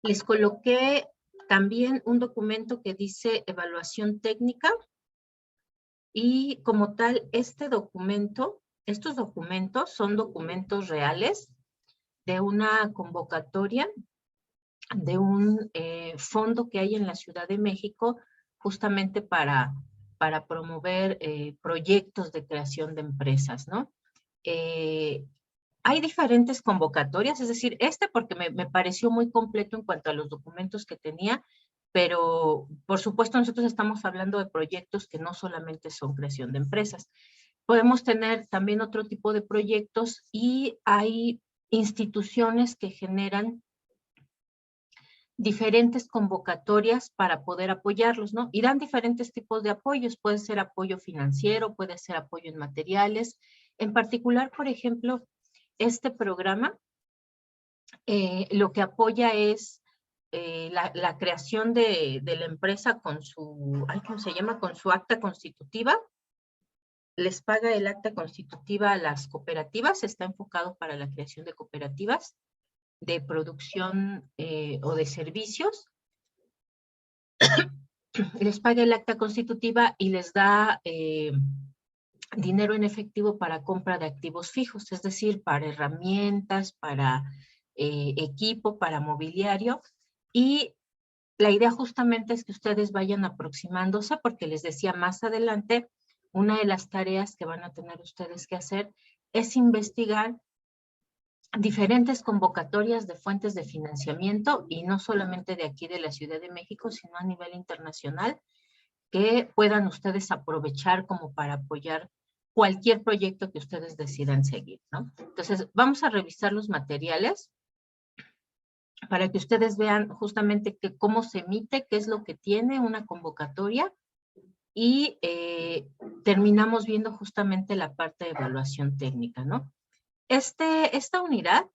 Les coloqué también un documento que dice evaluación técnica y como tal, estos documentos son documentos reales de una convocatoria de un fondo que hay en la Ciudad de México justamente para promover proyectos de creación de empresas, ¿no? Hay diferentes convocatorias, es decir, porque me pareció muy completo en cuanto a los documentos que tenía, pero por supuesto nosotros estamos hablando de proyectos que no solamente son creación de empresas. Podemos tener también otro tipo de proyectos y hay instituciones que generan diferentes convocatorias para poder apoyarlos, ¿no? Y dan diferentes tipos de apoyos, puede ser apoyo financiero, puede ser apoyo en materiales. En particular, por ejemplo, este programa lo que apoya es la creación de la empresa con su, ¿cómo se llama? Con su acta constitutiva. Les paga el acta constitutiva a las cooperativas, está enfocado para la creación de cooperativas de producción o de servicios. Les paga el acta constitutiva y les da dinero en efectivo para compra de activos fijos, es decir, para herramientas, para equipo, para mobiliario. Y la idea justamente es que ustedes vayan aproximándose, porque les decía más adelante, una de las tareas que van a tener ustedes que hacer es investigar diferentes convocatorias de fuentes de financiamiento, y no solamente de aquí de la Ciudad de México, sino a nivel internacional, que puedan ustedes aprovechar como para apoyar cualquier proyecto que ustedes decidan seguir, ¿no? Entonces, vamos a revisar los materiales para que ustedes vean justamente cómo se emite, qué es lo que tiene una convocatoria, y terminamos viendo justamente la parte de evaluación técnica, ¿no? Esta unidad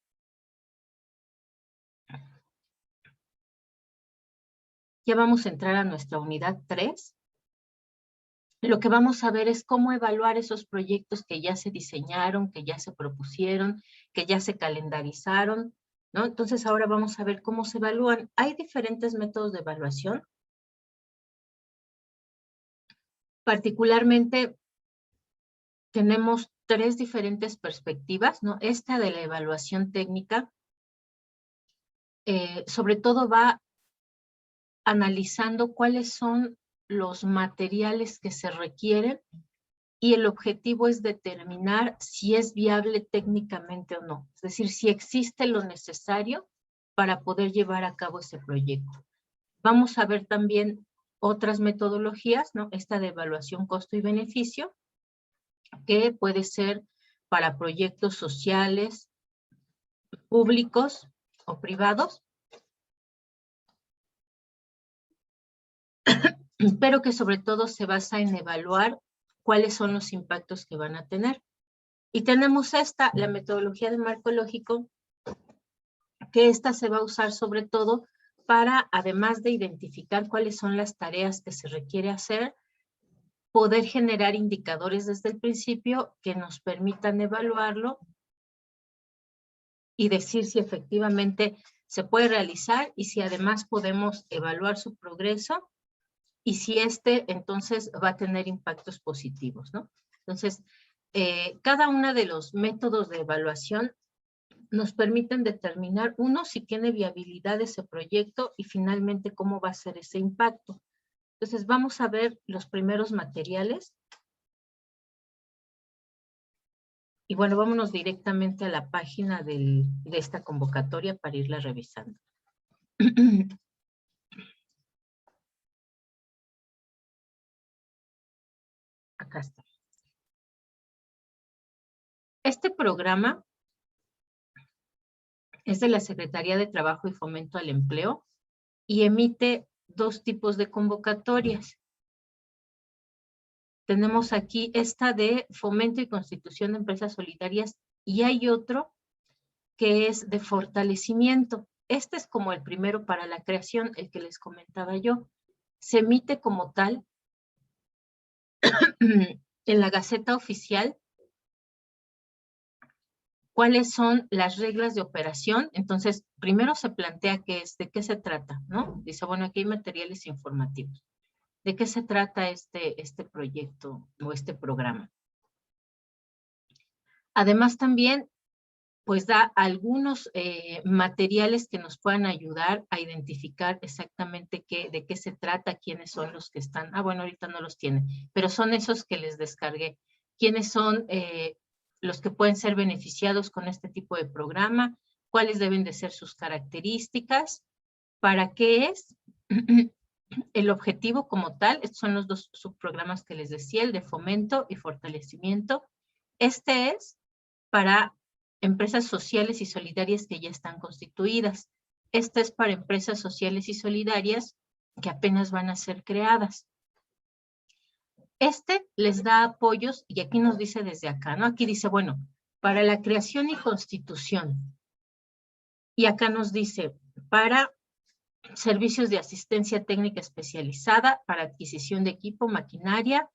ya vamos a entrar a nuestra unidad 3. Lo que vamos a ver es cómo evaluar esos proyectos que ya se diseñaron, que ya se propusieron, que ya se calendarizaron, ¿no? Entonces ahora vamos a ver cómo se evalúan. Hay diferentes métodos de evaluación. Particularmente tenemos 3 diferentes perspectivas, ¿no? Esta de la evaluación técnica, sobre todo va analizando cuáles son los materiales que se requieren, y el objetivo es determinar si es viable técnicamente o no. Es decir, si existe lo necesario para poder llevar a cabo ese proyecto. Vamos a ver también otras metodologías, ¿no? Esta de evaluación costo y beneficio, que puede ser para proyectos sociales, públicos o privados, pero que sobre todo se basa en evaluar cuáles son los impactos que van a tener. Y tenemos la metodología de marco lógico, que esta se va a usar sobre todo para, además de identificar cuáles son las tareas que se requiere hacer, poder generar indicadores desde el principio que nos permitan evaluarlo y decir si efectivamente se puede realizar, y si además podemos evaluar su progreso, y si entonces va a tener impactos positivos, ¿no? Entonces, cada uno de los métodos de evaluación nos permiten determinar, uno, si tiene viabilidad ese proyecto, y finalmente cómo va a ser ese impacto. Entonces vamos a ver los primeros materiales. Y bueno, vámonos directamente a la página de esta convocatoria para irla revisando. Acá está. Este programa es de la Secretaría de Trabajo y Fomento al Empleo y emite 2 tipos de convocatorias. Tenemos aquí esta de fomento y constitución de empresas solidarias, y hay otro que es de fortalecimiento. Este es como el primero para la creación, el que les comentaba yo. Se emite como tal en la Gaceta Oficial ¿Cuáles son las reglas de operación? Entonces, primero se plantea de qué se trata, ¿no? Dice, bueno, aquí hay materiales informativos. ¿De qué se trata este proyecto o este programa? Además, también, pues da algunos materiales que nos puedan ayudar a identificar exactamente de qué se trata, quiénes son los que están. Bueno, ahorita no los tienen, pero son esos que les descargué. ¿Quiénes son los que pueden ser beneficiados con este tipo de programa? ¿Cuáles deben de ser sus características? ¿Para qué es? El objetivo como tal, estos son los dos subprogramas que les decía, el de fomento y fortalecimiento. Este es para empresas sociales y solidarias que ya están constituidas. Este es para empresas sociales y solidarias que apenas van a ser creadas. Este les da apoyos, y aquí nos dice desde acá, ¿no? Aquí dice, bueno, para la creación y constitución. Y acá nos dice, para servicios de asistencia técnica especializada, para adquisición de equipo, maquinaria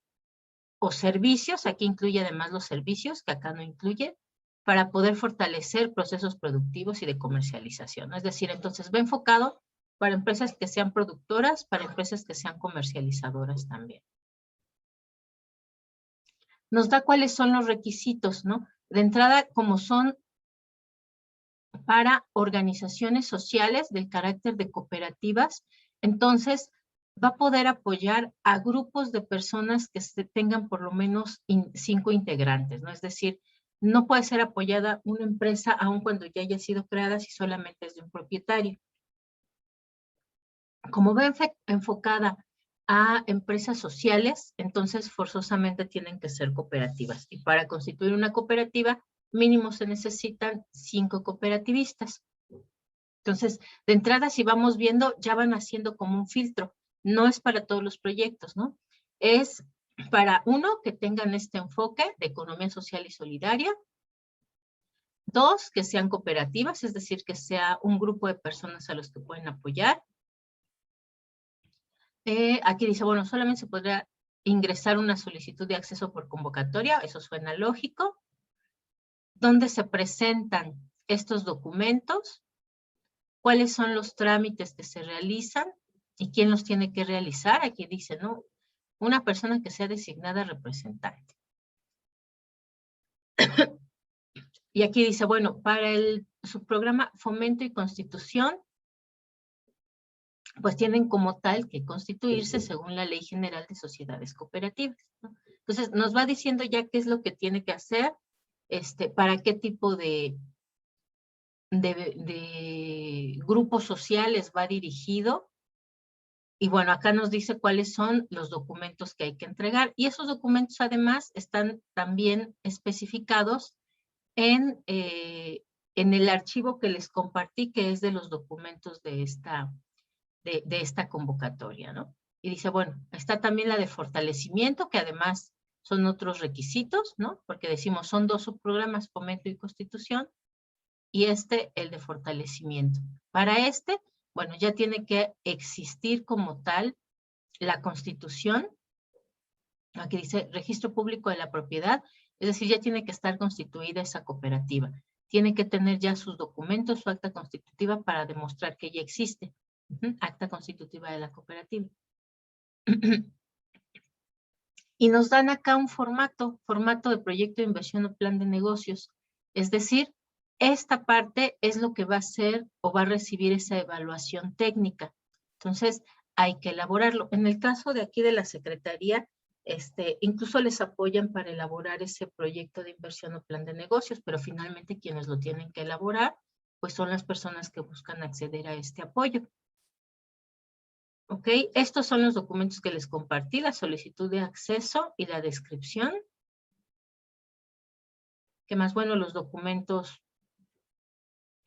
o servicios, aquí incluye además los servicios, que acá no incluye, para poder fortalecer procesos productivos y de comercialización. Es decir, entonces va enfocado para empresas que sean productoras, para empresas que sean comercializadoras también. Nos da cuáles son los requisitos, ¿no? De entrada, como son para organizaciones sociales del carácter de cooperativas, entonces va a poder apoyar a grupos de personas que tengan por lo menos 5 integrantes, ¿no? Es decir, no puede ser apoyada una empresa aun cuando ya haya sido creada si solamente es de un propietario. Como va enfocada a empresas sociales, entonces forzosamente tienen que ser cooperativas. Y para constituir una cooperativa, mínimo se necesitan 5 cooperativistas. Entonces, de entrada, si vamos viendo, ya van haciendo como un filtro. No es para todos los proyectos, ¿no? Es para, uno, que tengan este enfoque de economía social y solidaria. 2, que sean cooperativas, es decir, que sea un grupo de personas a los que pueden apoyar. Aquí dice, bueno, solamente se podrá ingresar una solicitud de acceso por convocatoria, eso suena lógico. ¿Dónde se presentan estos documentos? ¿Cuáles son los trámites que se realizan? ¿Y quién los tiene que realizar? Aquí dice, ¿no? Una persona que sea designada representante. Y aquí dice, bueno, para el subprograma Fomento y Constitución, pues tienen como tal que constituirse según la Ley General de Sociedades Cooperativas, ¿no? Entonces, nos va diciendo ya qué es lo que tiene que hacer, para qué tipo de grupos sociales va dirigido. Y bueno, acá nos dice cuáles son los documentos que hay que entregar. Y esos documentos además están también especificados en el archivo que les compartí, que es de los documentos de esta convocatoria, ¿no? Y dice, bueno, está también la de fortalecimiento, que además son otros requisitos, ¿no? Porque decimos, son 2 subprogramas, fomento y constitución, y el de fortalecimiento. Para bueno, ya tiene que existir como tal la constitución. Aquí dice registro público de la propiedad, es decir, ya tiene que estar constituida esa cooperativa. Tiene que tener ya sus documentos, su acta constitutiva para demostrar que ya existe. Acta constitutiva de la cooperativa. Y nos dan acá un formato de proyecto de inversión o plan de negocios. Es decir, esta parte es lo que va a hacer o va a recibir esa evaluación técnica. Entonces, hay que elaborarlo. En el caso de aquí de la Secretaría, incluso les apoyan para elaborar ese proyecto de inversión o plan de negocios, pero finalmente quienes lo tienen que elaborar, pues son las personas que buscan acceder a este apoyo. ¿Ok? Estos son los documentos que les compartí, la solicitud de acceso y la descripción. ¿Qué más? Bueno, los documentos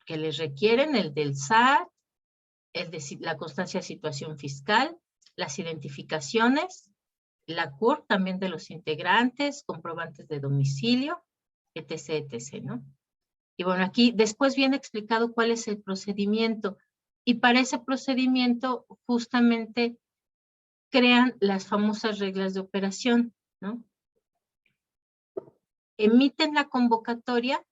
que les requieren, el del SAT, el de la constancia de situación fiscal, las identificaciones, la CURP también de los integrantes, comprobantes de domicilio, etc., etc., ¿no? Y bueno, aquí después viene explicado cuál es el procedimiento. Y para ese procedimiento, justamente, crean las famosas reglas de operación, ¿no? Emiten la convocatoria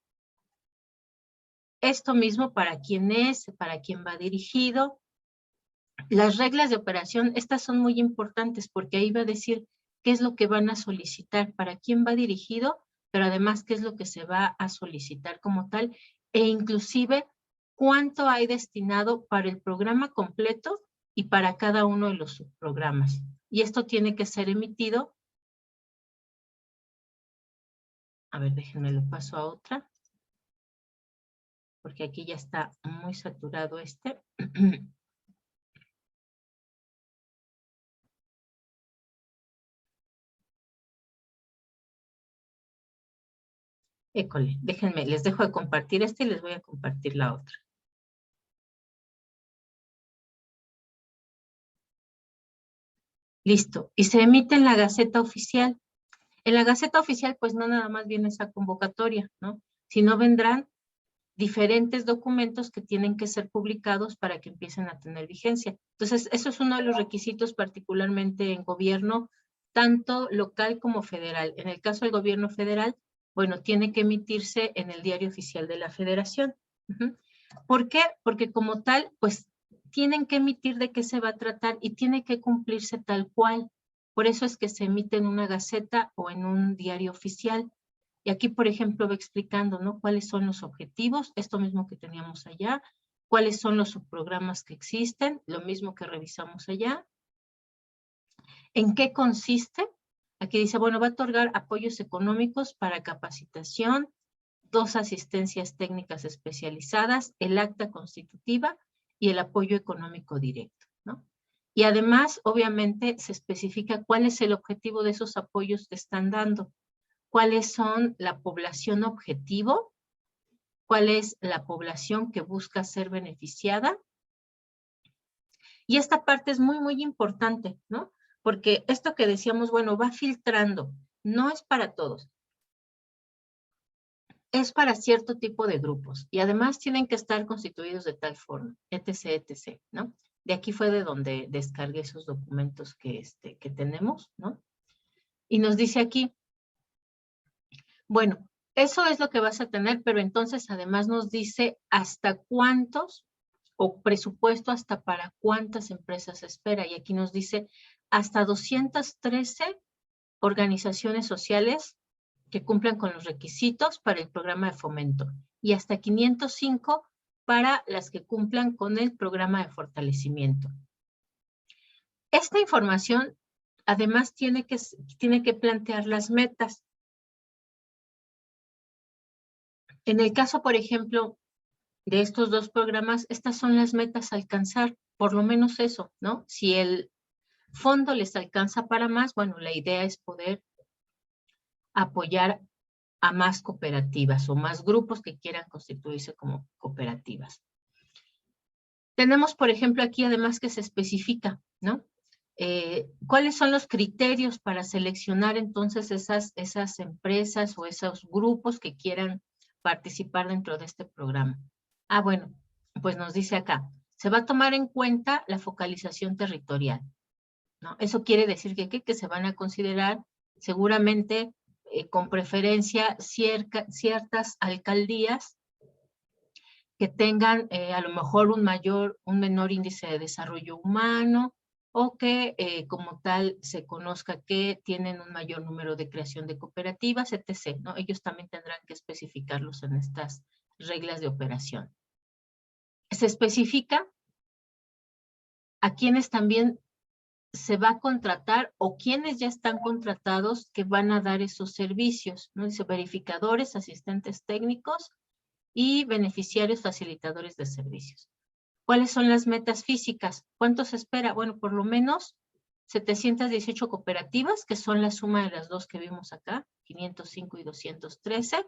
Esto mismo para quién es, para quién va dirigido. Las reglas de operación, estas son muy importantes porque ahí va a decir qué es lo que van a solicitar, para quién va dirigido, pero además qué es lo que se va a solicitar como tal, e inclusive cuánto hay destinado para el programa completo y para cada uno de los subprogramas. Y esto tiene que ser emitido. A ver, déjenme lo paso a otra, porque aquí ya está muy saturado este. École, déjenme, les dejo de compartir este y les voy a compartir la otra. Listo, y se emite en la Gaceta Oficial. En la Gaceta Oficial, pues no nada más viene esa convocatoria, ¿no? Sino vendrán diferentes documentos que tienen que ser publicados para que empiecen a tener vigencia. Entonces, eso es uno de los requisitos particularmente en gobierno, tanto local como federal. En el caso del gobierno federal, bueno, tiene que emitirse en el Diario Oficial de la Federación. ¿Por qué? Porque como tal, pues tienen que emitir de qué se va a tratar y tiene que cumplirse tal cual. Por eso es que se emite en una gaceta o en un diario oficial. Y aquí, por ejemplo, va explicando, ¿no? Cuáles son los objetivos, esto mismo que teníamos allá, cuáles son los subprogramas que existen, lo mismo que revisamos allá. ¿En qué consiste? Aquí dice, bueno, va a otorgar apoyos económicos para capacitación, 2 asistencias técnicas especializadas, el acta constitutiva y el apoyo económico directo, ¿no? Y además, obviamente, se especifica cuál es el objetivo de esos apoyos que están dando, cuáles son la población objetivo, cuál es la población que busca ser beneficiada. Y esta parte es muy, muy importante, ¿no? Porque esto que decíamos, bueno, va filtrando, no es para todos. Es para cierto tipo de grupos y además tienen que estar constituidos de tal forma, etc., etc., ¿no? De aquí fue de donde descargué esos documentos que tenemos, ¿no? Y nos dice aquí, bueno, eso es lo que vas a tener, pero entonces además nos dice hasta cuántos o presupuesto hasta para cuántas empresas se espera. Y aquí nos dice hasta 213 organizaciones sociales que cumplan con los requisitos para el programa de fomento y hasta 505 para las que cumplan con el programa de fortalecimiento. Esta información además tiene que plantear las metas. En el caso, por ejemplo, de estos 2 programas, estas son las metas a alcanzar, por lo menos eso, ¿no? Si el fondo les alcanza para más, bueno, la idea es poder apoyar a más cooperativas o más grupos que quieran constituirse como cooperativas. Tenemos, por ejemplo, aquí además que se especifica, ¿no? ¿Cuáles son los criterios para seleccionar entonces esas empresas o esos grupos que quieran participar dentro de este programa? Ah, bueno, pues nos dice acá, se va a tomar en cuenta la focalización territorial, ¿no? Eso quiere decir que se van a considerar seguramente con preferencia ciertas alcaldías que tengan a lo mejor un menor índice de desarrollo humano o que como tal se conozca que tienen un mayor número de creación de cooperativas, etc., ¿no? Ellos también tendrán que especificarlos en estas reglas de operación. Se especifica a quienes también se va a contratar o quienes ya están contratados que van a dar esos servicios, ¿no? Dice verificadores, asistentes técnicos y beneficiarios facilitadores de servicios. ¿Cuáles son las metas físicas? ¿Cuánto se espera? Bueno, por lo menos 718 cooperativas, que son la suma de las 2 que vimos acá, 505 y 213,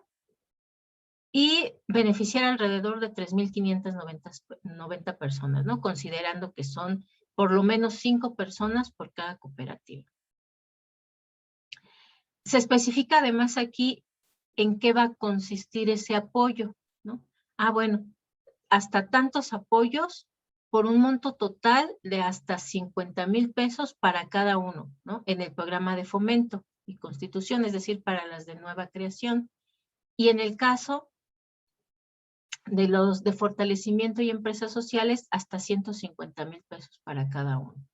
y beneficiar alrededor de 3.590 personas, ¿no? Considerando que son por lo menos 5 personas por cada cooperativa. Se especifica además aquí en qué va a consistir ese apoyo, ¿no? Ah, bueno, hasta tantos apoyos por un monto total de hasta 50,000 pesos para cada uno, ¿no? En el programa de fomento y constitución, es decir, para las de nueva creación. Y en el caso de los de fortalecimiento y empresas sociales hasta 150,000 pesos para cada uno.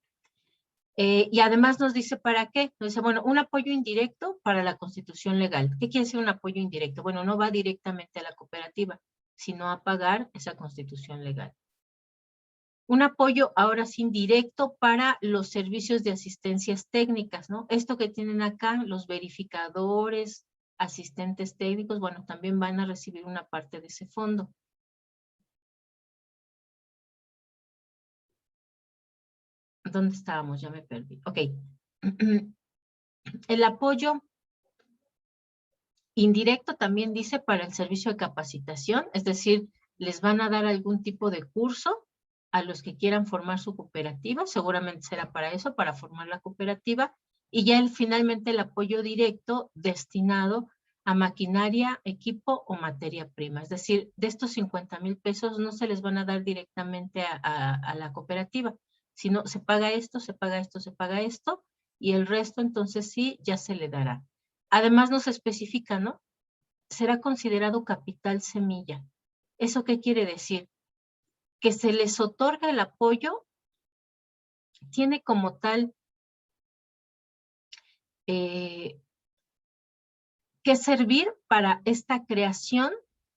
Y además nos dice para qué. Nos dice, bueno, un apoyo indirecto para la constitución legal. ¿Qué quiere decir un apoyo indirecto? Bueno, no va directamente a la cooperativa, sino a pagar esa constitución legal. Un apoyo ahora sí indirecto para los servicios de asistencias técnicas, ¿no? Esto que tienen acá, los verificadores, asistentes técnicos, bueno, también van a recibir una parte de ese fondo. ¿Dónde estábamos? Ya me perdí. Ok. El apoyo indirecto también dice para el servicio de capacitación, es decir, les van a dar algún tipo de curso a los que quieran formar su cooperativa, seguramente será para eso, para formar la cooperativa, y ya finalmente el apoyo directo destinado a maquinaria, equipo o materia prima. Es decir, de estos 50,000 pesos no se les van a dar directamente a la cooperativa, sino se paga esto, se paga esto, se paga esto, y el resto entonces sí ya se le dará. Además nos especifica, ¿no? Será considerado capital semilla. ¿Eso qué quiere decir? Que se les otorga el apoyo, tiene como tal que servir para esta creación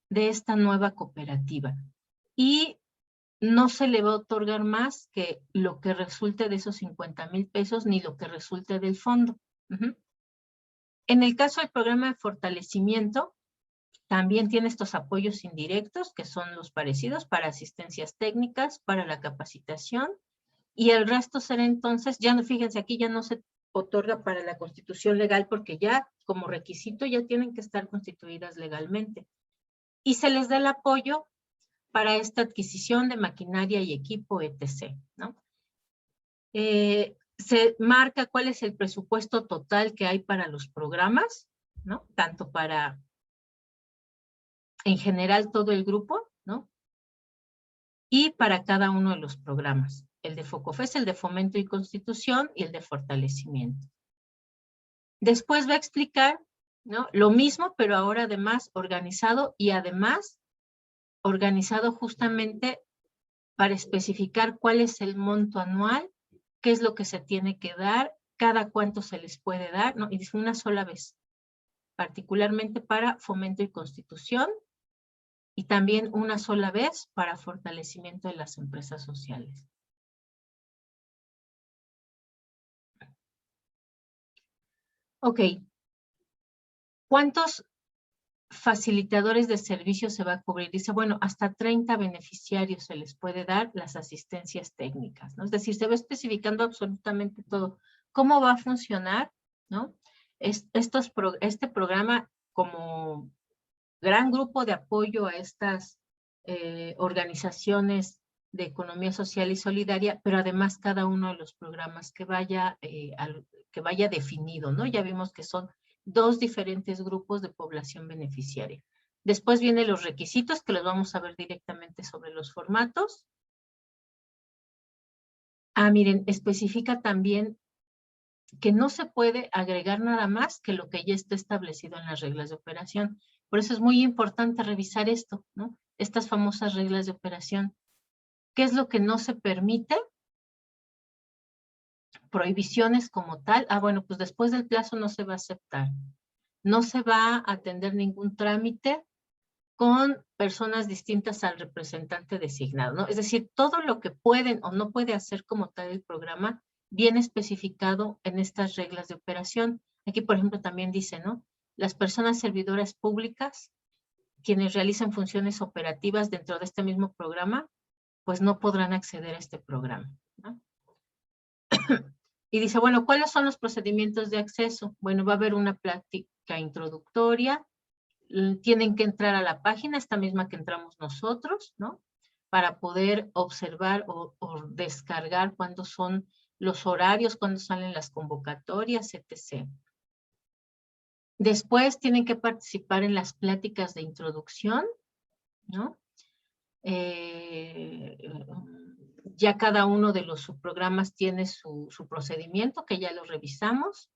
de esta nueva cooperativa. Y no se le va a otorgar más que lo que resulte de esos 50,000 pesos ni lo que resulte del fondo. En el caso del programa de fortalecimiento, también tiene estos apoyos indirectos, que son los parecidos para asistencias técnicas, para la capacitación, y el resto será entonces, ya no, fíjense, aquí ya no se otorga para la constitución legal, porque ya como requisito ya tienen que estar constituidas legalmente. Y se les da el apoyo para esta adquisición de maquinaria y equipo, etc., ¿no? Se marca cuál es el presupuesto total que hay para los programas, ¿no? Tanto para, en general, todo el grupo, ¿no? Y para cada uno de los programas. El de FOCOFES, el de Fomento y Constitución y el de Fortalecimiento. Después va a explicar, ¿no? Lo mismo, pero ahora además organizado y además organizado justamente para especificar cuál es el monto anual, qué es lo que se tiene que dar, cada cuánto se les puede dar, ¿no? Y dice una sola vez, particularmente para Fomento y Constitución, y también una sola vez para fortalecimiento de las empresas sociales. Ok. ¿Cuántos facilitadores de servicios se va a cubrir? Dice, bueno, hasta 30 beneficiarios se les puede dar las asistencias técnicas, ¿no? Es decir, se va especificando absolutamente todo. ¿Cómo va a funcionar, ¿no? Este programa como gran grupo de apoyo a estas organizaciones de economía social y solidaria, pero además cada uno de los programas que vaya definido, ¿no? Ya vimos que son 2 diferentes grupos de población beneficiaria. Después vienen los requisitos, que los vamos a ver directamente sobre los formatos. Miren, especifica también que no se puede agregar nada más que lo que ya está establecido en las reglas de operación. Por eso es muy importante revisar esto, ¿no? Estas famosas reglas de operación. ¿Qué es lo que no se permite? Prohibiciones como tal. Bueno, pues después del plazo no se va a aceptar. No se va a atender ningún trámite con personas distintas al representante designado, ¿no? Es decir, todo lo que pueden o no puede hacer como tal el programa viene especificado en estas reglas de operación. Aquí, por ejemplo, también dice, ¿no? Las personas servidoras públicas, quienes realizan funciones operativas dentro de este mismo programa, pues no podrán acceder a este programa, ¿no? Y dice, bueno, ¿cuáles son los procedimientos de acceso? Bueno, va a haber una plática introductoria, tienen que entrar a la página, esta misma que entramos nosotros, ¿no? Para poder observar o descargar cuándo son los horarios, cuándo salen las convocatorias, etc. Después tienen que participar en las pláticas de introducción, ¿no? Ya cada uno de los subprogramas tiene su procedimiento, que ya lo revisamos.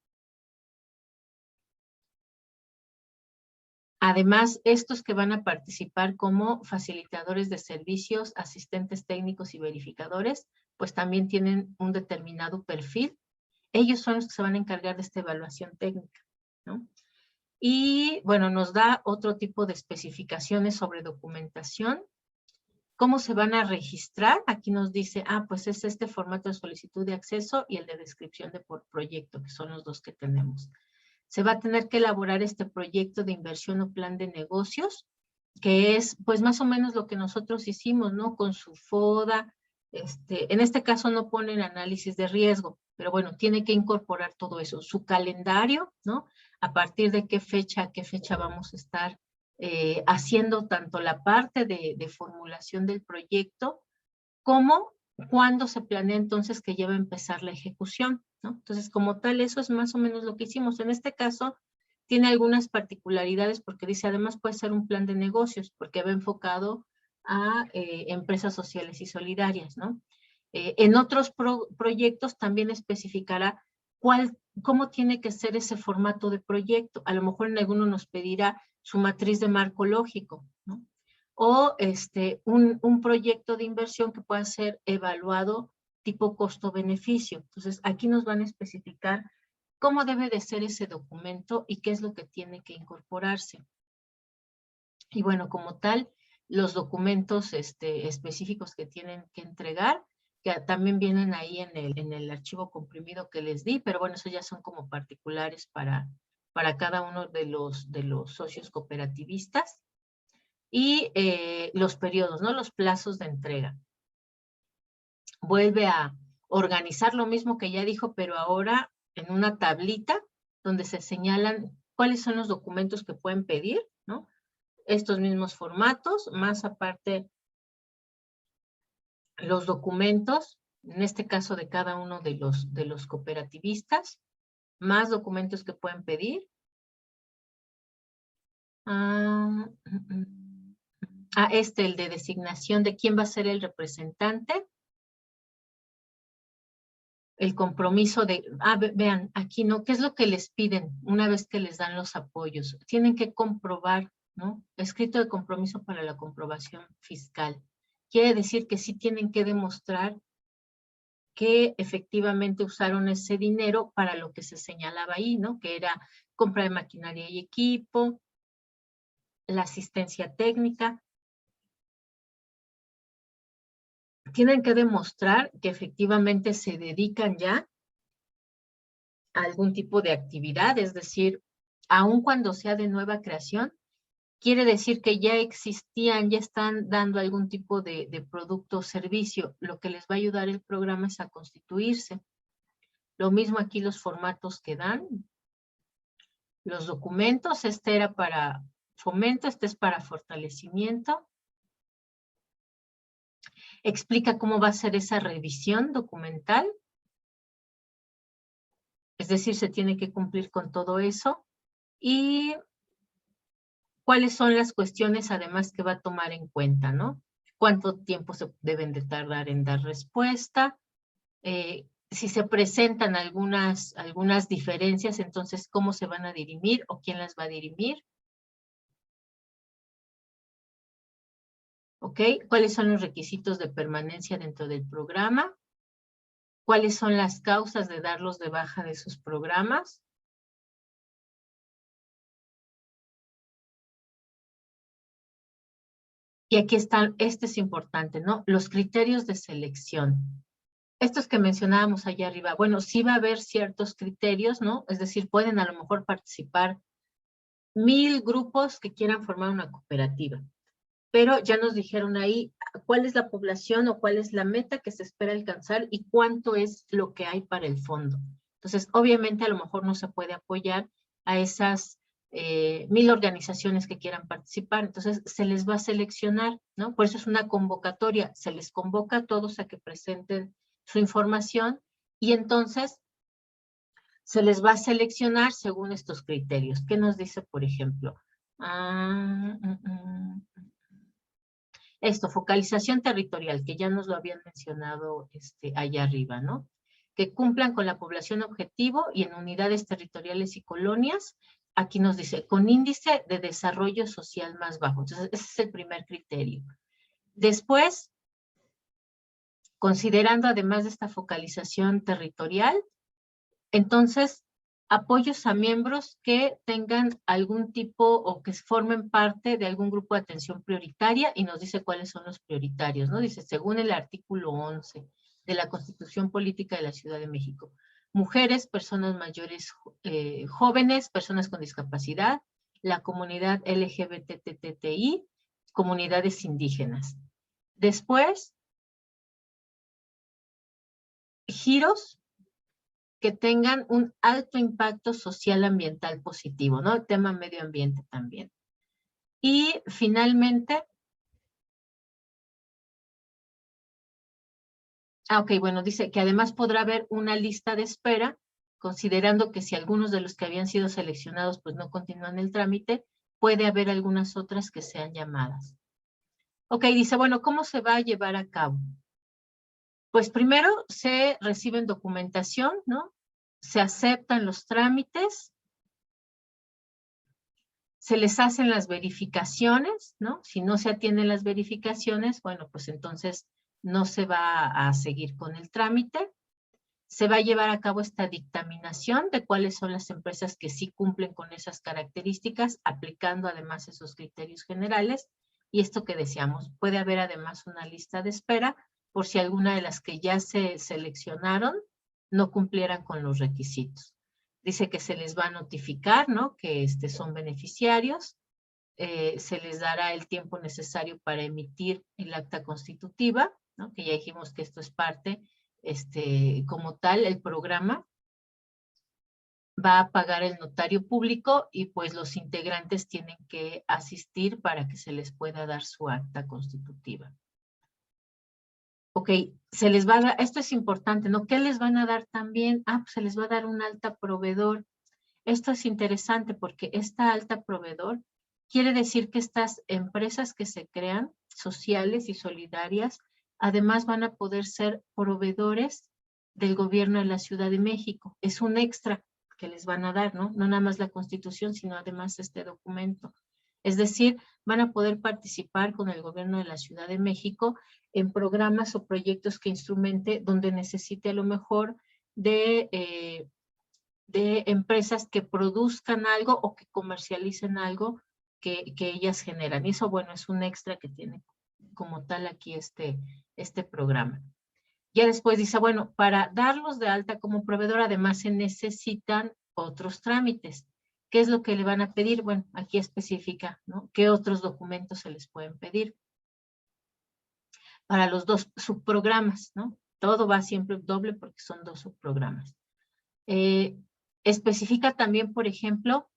Además, estos que van a participar como facilitadores de servicios, asistentes técnicos y verificadores, pues también tienen un determinado perfil. Ellos son los que se van a encargar de esta evaluación técnica, ¿no? Y bueno, nos da otro tipo de especificaciones sobre documentación. ¿Cómo se van a registrar? Aquí nos dice, pues es este formato de solicitud de acceso y el de descripción de por proyecto, que son los dos que tenemos. Se va a tener que elaborar este proyecto de inversión o plan de negocios, que es pues más o menos lo que nosotros hicimos, ¿no? Con su FODA, en este caso no ponen análisis de riesgo, pero bueno, tiene que incorporar todo eso, su calendario, ¿no? A partir de qué fecha a qué fecha vamos a estar haciendo tanto la parte de formulación del proyecto como cuándo se planea entonces que ya va a empezar la ejecución, ¿no? Entonces, como tal, eso es más o menos lo que hicimos. En este caso, tiene algunas particularidades porque dice, además puede ser un plan de negocios, porque va enfocado a empresas sociales y solidarias, ¿no? En otros proyectos también especificará cómo tiene que ser ese formato de proyecto. A lo mejor en alguno nos pedirá su matriz de marco lógico, ¿no? O un proyecto de inversión que pueda ser evaluado tipo costo-beneficio. Entonces, aquí nos van a especificar cómo debe de ser ese documento y qué es lo que tiene que incorporarse. Y bueno, como tal, los documentos específicos que tienen que entregar, que también vienen ahí en el archivo comprimido que les di, pero bueno, eso ya son como particulares para cada uno de los socios cooperativistas. Y los periodos, ¿no? Los plazos de entrega. Vuelve a organizar lo mismo que ya dijo, pero ahora en una tablita donde se señalan cuáles son los documentos que pueden pedir, ¿no? Estos mismos formatos, más aparte los documentos, en este caso de cada uno de los cooperativistas, más documentos que pueden pedir. El de designación de quién va a ser el representante. El compromiso de, vean, aquí no, ¿qué es lo que les piden una vez que les dan los apoyos? Tienen que comprobar, ¿no? Escrito de compromiso para la comprobación fiscal. Quiere decir que sí tienen que demostrar que efectivamente usaron ese dinero para lo que se señalaba ahí, ¿no? Que era compra de maquinaria y equipo, la asistencia técnica. Tienen que demostrar que efectivamente se dedican ya a algún tipo de actividad, es decir, aun cuando sea de nueva creación, quiere decir que ya existían, ya están dando algún tipo de producto o servicio. Lo que les va a ayudar el programa es a constituirse. Lo mismo aquí los formatos que dan. Los documentos, este era para fomento, este es para fortalecimiento. Explica cómo va a ser esa revisión documental. Es decir, se tiene que cumplir con todo eso. Y cuáles son las cuestiones además que va a tomar en cuenta, ¿no? Cuánto tiempo se deben de tardar en dar respuesta. Si se presentan algunas diferencias, entonces, ¿cómo se van a dirimir o quién las va a dirimir? ¿Ok? ¿Cuáles son los requisitos de permanencia dentro del programa? ¿Cuáles son las causas de darlos de baja de sus programas? Y aquí están, este es importante, ¿no? Los criterios de selección. Estos que mencionábamos allá arriba, bueno, sí va a haber ciertos criterios, ¿no? Es decir, pueden a lo mejor participar 1000 grupos que quieran formar una cooperativa. Pero ya nos dijeron ahí cuál es la población o cuál es la meta que se espera alcanzar y cuánto es lo que hay para el fondo. Entonces, obviamente a lo mejor no se puede apoyar a esas 1000 organizaciones que quieran participar. Entonces, se les va a seleccionar, ¿no? Por eso es una convocatoria. Se les convoca a todos a que presenten su información y entonces se les va a seleccionar según estos criterios. ¿Qué nos dice, por ejemplo? Esto, focalización territorial, que ya nos lo habían mencionado allá arriba, ¿no? Que cumplan con la población objetivo y en unidades territoriales y colonias aquí nos dice, con índice de desarrollo social más bajo. Entonces, ese es el primer criterio. Después, considerando además de esta focalización territorial, entonces, apoyos a miembros que tengan algún tipo o que formen parte de algún grupo de atención prioritaria y nos dice cuáles son los prioritarios, ¿no? Dice, según el artículo 11 de la Constitución Política de la Ciudad de México, mujeres, personas mayores, jóvenes, personas con discapacidad, la comunidad LGBTTI, comunidades indígenas. Después, giros que tengan un alto impacto social ambiental positivo, ¿no? El tema medio ambiente también. Y finalmente, ok, bueno, dice que además podrá haber una lista de espera, considerando que si algunos de los que habían sido seleccionados pues no continúan el trámite, puede haber algunas otras que sean llamadas. Ok, dice, bueno, ¿cómo se va a llevar a cabo? Pues primero se reciben documentación, ¿no? Se aceptan los trámites, se les hacen las verificaciones, ¿no? Si no se atienden las verificaciones, bueno, pues entonces no se va a seguir con el trámite. Se va a llevar a cabo esta dictaminación de cuáles son las empresas que sí cumplen con esas características, aplicando además esos criterios generales. Y esto que decíamos, puede haber además una lista de espera por si alguna de las que ya se seleccionaron no cumplieran con los requisitos. Dice que se les va a notificar, ¿no? Que son beneficiarios. Se les dará el tiempo necesario para emitir el acta constitutiva, ¿no? Que ya dijimos que esto es parte, como tal, el programa va a pagar el notario público y pues los integrantes tienen que asistir para que se les pueda dar su acta constitutiva. Ok, se les va a dar, esto es importante, ¿no? ¿Qué les van a dar también? Ah, pues se les va a dar un alta proveedor. Esto es interesante porque esta alta proveedor quiere decir que estas empresas que se crean, sociales y solidarias, además van a poder ser proveedores del gobierno de la Ciudad de México. Es un extra que les van a dar, ¿no? No nada más la Constitución, sino además este documento. Es decir, van a poder participar con el gobierno de la Ciudad de México en programas o proyectos que instrumente donde necesite a lo mejor de empresas que produzcan algo o que comercialicen algo que ellas generan. Y eso, bueno, es un extra que tiene como tal aquí este programa. Ya después dice, bueno, para darlos de alta como proveedor, además se necesitan otros trámites. ¿Qué es lo que le van a pedir? Bueno, aquí especifica, ¿no? ¿Qué otros documentos se les pueden pedir? Para los dos subprogramas, ¿no? Todo va siempre doble porque son dos subprogramas. Especifica también, por ejemplo,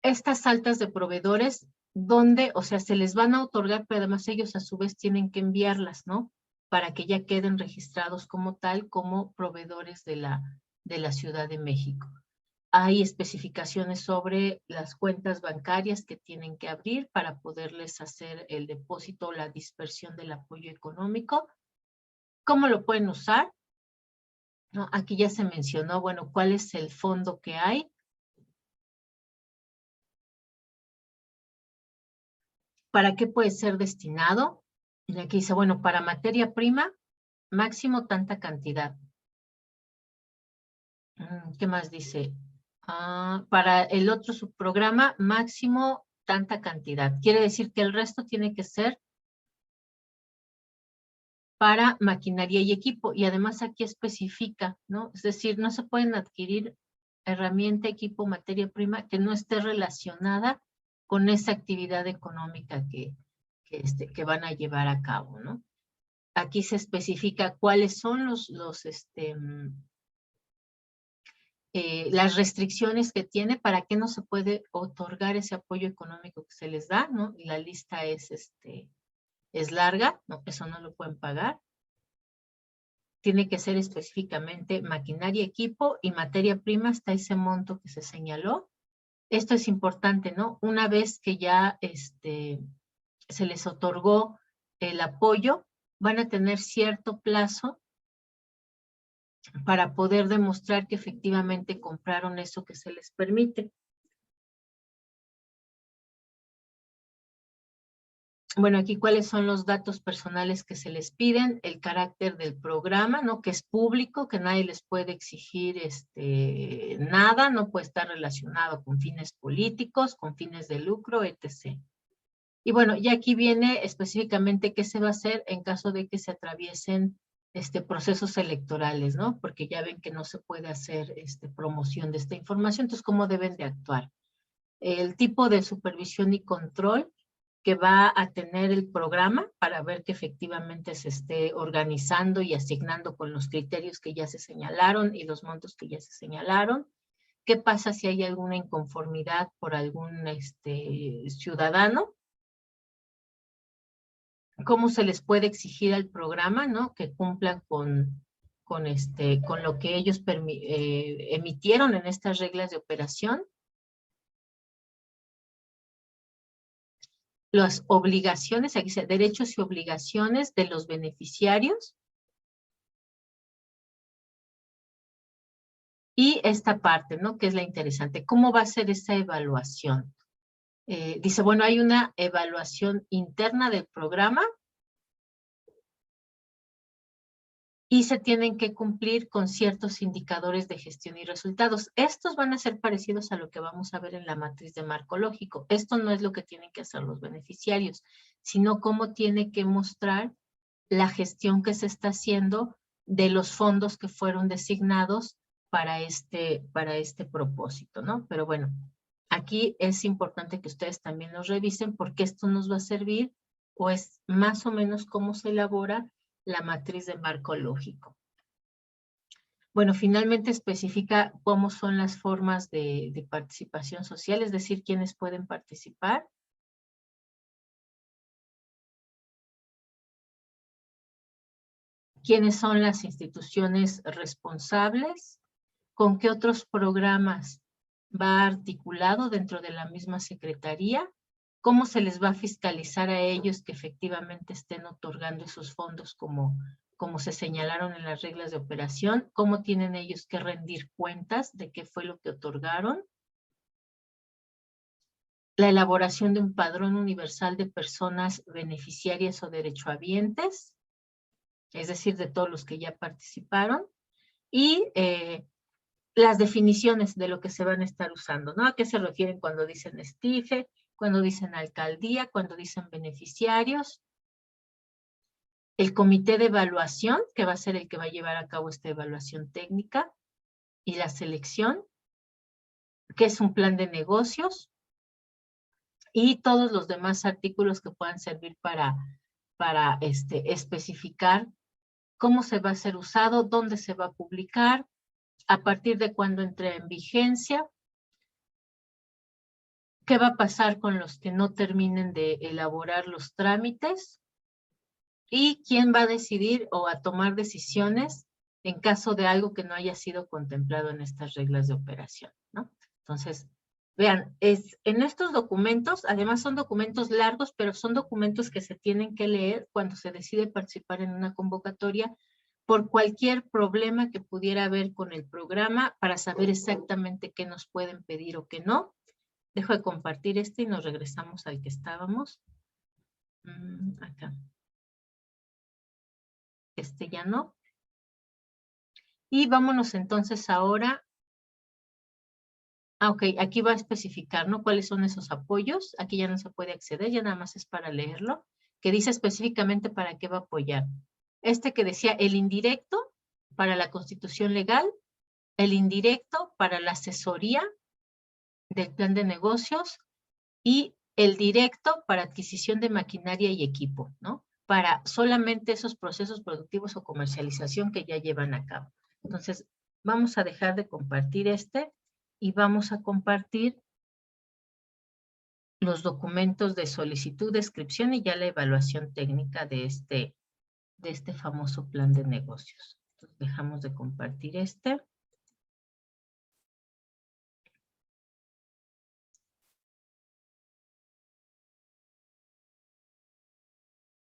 estas altas de proveedores donde, o sea, se les van a otorgar, pero además ellos a su vez tienen que enviarlas, ¿no? Para que ya queden registrados como tal, como proveedores de la Ciudad de México. Hay especificaciones sobre las cuentas bancarias que tienen que abrir para poderles hacer el depósito o la dispersión del apoyo económico. ¿Cómo lo pueden usar? ¿No? Aquí ya se mencionó, bueno, cuál es el fondo que hay. ¿Para qué puede ser destinado? Y aquí dice, bueno, para materia prima, máximo tanta cantidad. ¿Qué más dice? Para el otro subprograma, máximo tanta cantidad. Quiere decir que el resto tiene que ser para maquinaria y equipo. Y además aquí especifica, ¿no? Es decir, no se pueden adquirir herramienta, equipo, materia prima que no esté relacionada con esa actividad económica que van a llevar a cabo, ¿no? Aquí se especifica cuáles son las restricciones que tiene, para qué no se puede otorgar ese apoyo económico que se les da, ¿no? Y la lista es larga, ¿no? Eso no lo pueden pagar. Tiene que ser específicamente maquinaria, equipo y materia prima hasta ese monto que se señaló. Esto es importante, ¿no? Una vez que ya se les otorgó el apoyo, van a tener cierto plazo para poder demostrar que efectivamente compraron eso que se les permite. Bueno, aquí cuáles son los datos personales que se les piden, el carácter del programa, ¿no? Que es público, que nadie les puede exigir nada, no puede estar relacionado con fines políticos, con fines de lucro, etc. Y bueno, ya aquí viene específicamente qué se va a hacer en caso de que se atraviesen procesos electorales, ¿no? Porque ya ven que no se puede hacer promoción de esta información, entonces, ¿cómo deben de actuar? El tipo de supervisión y control que va a tener el programa para ver que efectivamente se esté organizando y asignando con los criterios que ya se señalaron y los montos que ya se señalaron. ¿Qué pasa si hay alguna inconformidad por algún ciudadano? ¿Cómo se les puede exigir al programa, ¿no? Que cumplan con lo que ellos emitieron en estas reglas de operación? Las obligaciones, aquí dice derechos y obligaciones de los beneficiarios. Y esta parte, ¿no? Que es la interesante. ¿Cómo va a ser esa evaluación? Dice, bueno, hay una evaluación interna del programa y se tienen que cumplir con ciertos indicadores de gestión y resultados. Estos van a ser parecidos a lo que vamos a ver en la matriz de marco lógico. Esto no es lo que tienen que hacer los beneficiarios, sino cómo tiene que mostrar la gestión que se está haciendo de los fondos que fueron designados para este propósito, ¿no? Pero bueno, aquí es importante que ustedes también los revisen porque esto nos va a servir, o es más o menos cómo se elabora la matriz de marco lógico. Bueno, finalmente especifica cómo son las formas de participación social, es decir, quiénes pueden participar. ¿Quiénes son las instituciones responsables? ¿Con qué otros programas va articulado dentro de la misma secretaría? ¿Cómo se les va a fiscalizar a ellos que efectivamente estén otorgando esos fondos como se señalaron en las reglas de operación? ¿Cómo tienen ellos que rendir cuentas de qué fue lo que otorgaron? La elaboración de un padrón universal de personas beneficiarias o derechohabientes, es decir, de todos los que ya participaron, y las definiciones de lo que se van a estar usando, ¿no? ¿A qué se refieren cuando dicen STIFE, cuando dicen alcaldía, cuando dicen beneficiarios? El comité de evaluación, que va a ser el que va a llevar a cabo esta evaluación técnica, y la selección, que es un plan de negocios, y todos los demás artículos que puedan servir para especificar cómo se va a ser usado, dónde se va a publicar, a partir de cuándo entre en vigencia, qué va a pasar con los que no terminen de elaborar los trámites y quién va a decidir o a tomar decisiones en caso de algo que no haya sido contemplado en estas reglas de operación, ¿no? Entonces, vean, en estos documentos, además son documentos largos, pero son documentos que se tienen que leer cuando se decide participar en una convocatoria por cualquier problema que pudiera haber con el programa para saber exactamente qué nos pueden pedir o qué no. Dejo de compartir y nos regresamos al que estábamos. Acá. Ya no. Y vámonos entonces ahora. Ok, aquí va a especificar, ¿no? ¿Cuáles son esos apoyos? Aquí ya no se puede acceder, ya nada más es para leerlo, que dice específicamente para qué va a apoyar. Que decía el indirecto para la constitución legal, el indirecto para la asesoría del plan de negocios y el directo para adquisición de maquinaria y equipo, ¿no? Para solamente esos procesos productivos o comercialización que ya llevan a cabo. Entonces, vamos a dejar de compartir y vamos a compartir los documentos de solicitud, descripción y ya la evaluación técnica de este famoso plan de negocios. Entonces, dejamos de compartir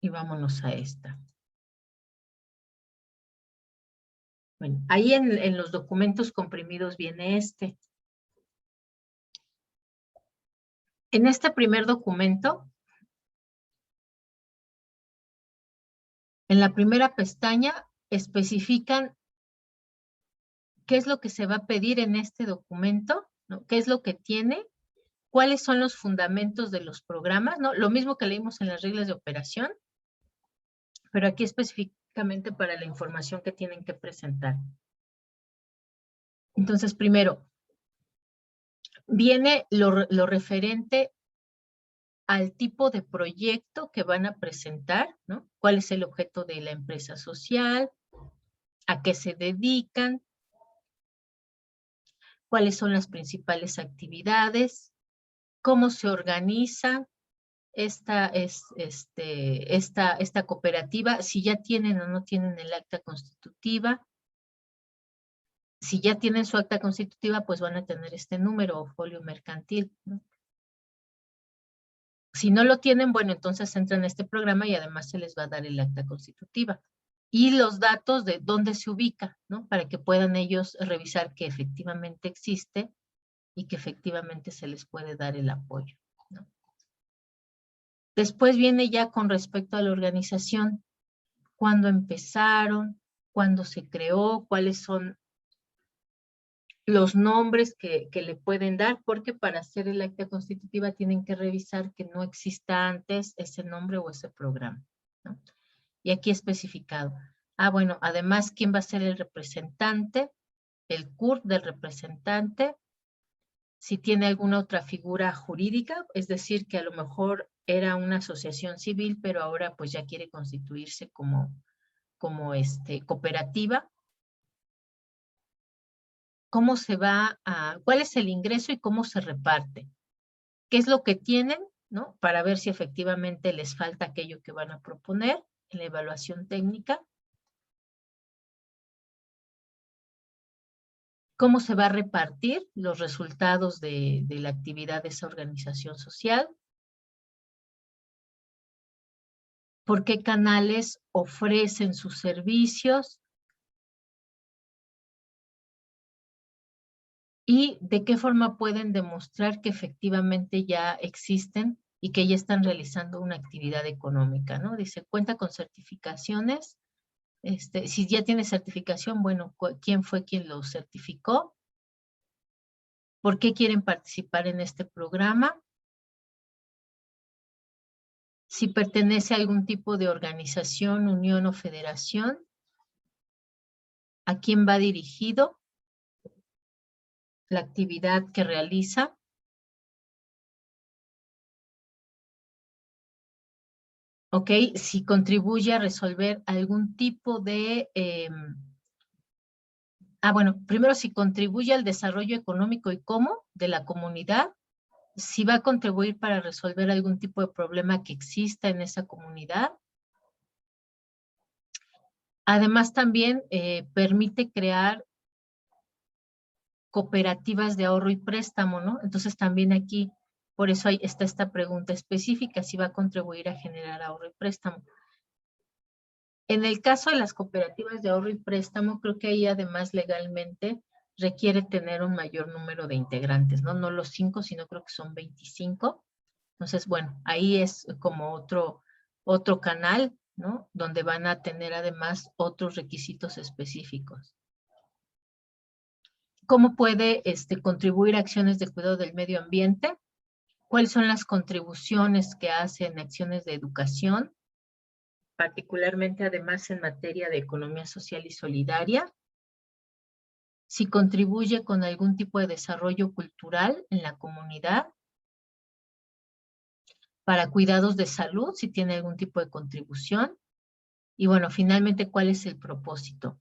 y vámonos a esta. Bueno, ahí en los documentos comprimidos viene este. En este primer documento, en la primera pestaña, especifican qué es lo que se va a pedir en este documento, ¿no? ¿Qué es lo que tiene? ¿Cuáles son los fundamentos de los programas? ¿No? Lo mismo que leímos en las reglas de operación, pero aquí específicamente para la información que tienen que presentar. Entonces, primero, viene lo referente al tipo de proyecto que van a presentar, ¿no? ¿Cuál es el objeto de la empresa social? ¿A qué se dedican? ¿Cuáles son las principales actividades? ¿Cómo se organiza esta cooperativa? Si ya tienen o no tienen el acta constitutiva. Si ya tienen su acta constitutiva, pues van a tener este número o folio mercantil, ¿no? Si no lo tienen, bueno, entonces entran a este programa y además se les va a dar el acta constitutiva. Y los datos de dónde se ubica, ¿no? Para que puedan ellos revisar que efectivamente existe y que efectivamente se les puede dar el apoyo, ¿no? Después viene ya con respecto a la organización, cuándo empezaron, cuándo se creó, cuáles son los nombres que le pueden dar, porque para hacer el acta constitutiva tienen que revisar que no exista antes ese nombre o ese programa, ¿no? Y aquí especificado. Ah, bueno, además, ¿quién va a ser el representante? El CURP del representante. Si tiene alguna otra figura jurídica, es decir, que a lo mejor era una asociación civil, pero ahora pues ya quiere constituirse como cooperativa. ¿Cómo se va cuál es el ingreso y cómo se reparte? ¿Qué es lo que tienen, ¿no? Para ver si efectivamente les falta aquello que van a proponer en la evaluación técnica. ¿Cómo se va a repartir los resultados de la actividad de esa organización social? ¿Por qué canales ofrecen sus servicios? ¿Y de qué forma pueden demostrar que efectivamente ya existen y que ya están realizando una actividad económica, ¿no? Dice, cuenta con certificaciones. Si ya tiene certificación, bueno, ¿quién fue quien lo certificó? ¿Por qué quieren participar en este programa? Si pertenece a algún tipo de organización, unión o federación. ¿A quién va dirigido la actividad que realiza? ¿Ok? Si contribuye a resolver algún tipo de... bueno, primero si contribuye al desarrollo económico y cómo de la comunidad, si va a contribuir para resolver algún tipo de problema que exista en esa comunidad. Además también permite crear cooperativas de ahorro y préstamo, ¿no? Entonces también aquí, por eso está esta pregunta específica, si va a contribuir a generar ahorro y préstamo. En el caso de las cooperativas de ahorro y préstamo, creo que ahí además legalmente requiere tener un mayor número de integrantes, ¿no? No los 5, sino creo que son 25. Entonces, bueno, ahí es como otro canal, ¿no? Donde van a tener además otros requisitos específicos. ¿Cómo puede contribuir a acciones de cuidado del medio ambiente? ¿Cuáles son las contribuciones que hace en acciones de educación? Particularmente además en materia de economía social y solidaria. Si contribuye con algún tipo de desarrollo cultural en la comunidad. Para cuidados de salud, si tiene algún tipo de contribución. Y bueno, finalmente, ¿cuál es el propósito?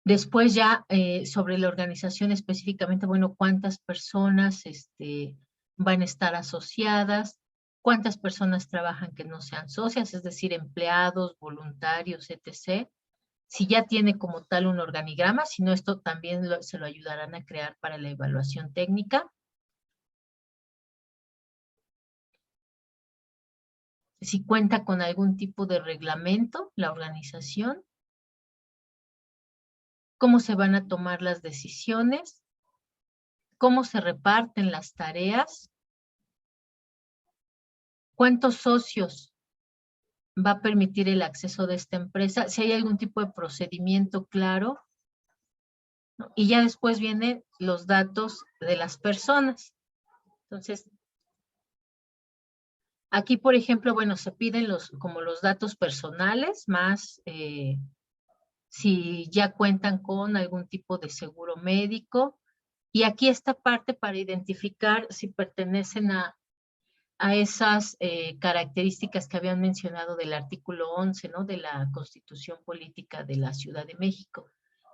Después ya sobre la organización específicamente, bueno, ¿cuántas personas van a estar asociadas? ¿Cuántas personas trabajan que no sean socias? Es decir, empleados, voluntarios, etc. Si ya tiene como tal un organigrama, si no, esto también se lo ayudarán a crear para la evaluación técnica. si cuenta con algún tipo de reglamento, la organización, cómo se van a tomar las decisiones, cómo se reparten las tareas, cuántos socios va a permitir el acceso de esta empresa, si hay algún tipo de procedimiento claro, ¿no? Y ya después vienen los datos de las personas. Entonces, aquí, por ejemplo, bueno, se piden como los datos personales, más si ya cuentan con algún tipo de seguro médico. Y aquí esta parte para identificar si pertenecen a esas características que habían mencionado del artículo 11, ¿no? De la Constitución Política de la Ciudad de México.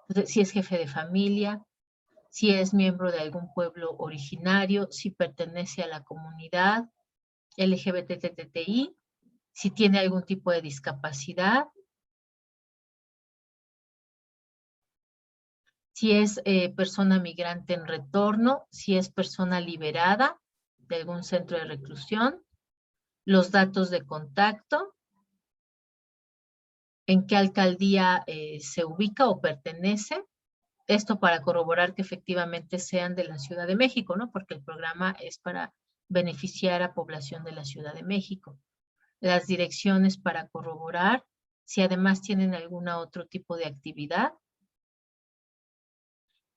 Entonces, si es jefe de familia, si es miembro de algún pueblo originario, si pertenece a la comunidad LGBTTI, si tiene algún tipo de discapacidad, si es persona migrante en retorno, si es persona liberada de algún centro de reclusión, los datos de contacto, en qué alcaldía se ubica o pertenece, esto para corroborar que efectivamente sean de la Ciudad de México, ¿no? Porque el programa es para beneficiar a población de la Ciudad de México. Las direcciones para corroborar si además tienen algún otro tipo de actividad,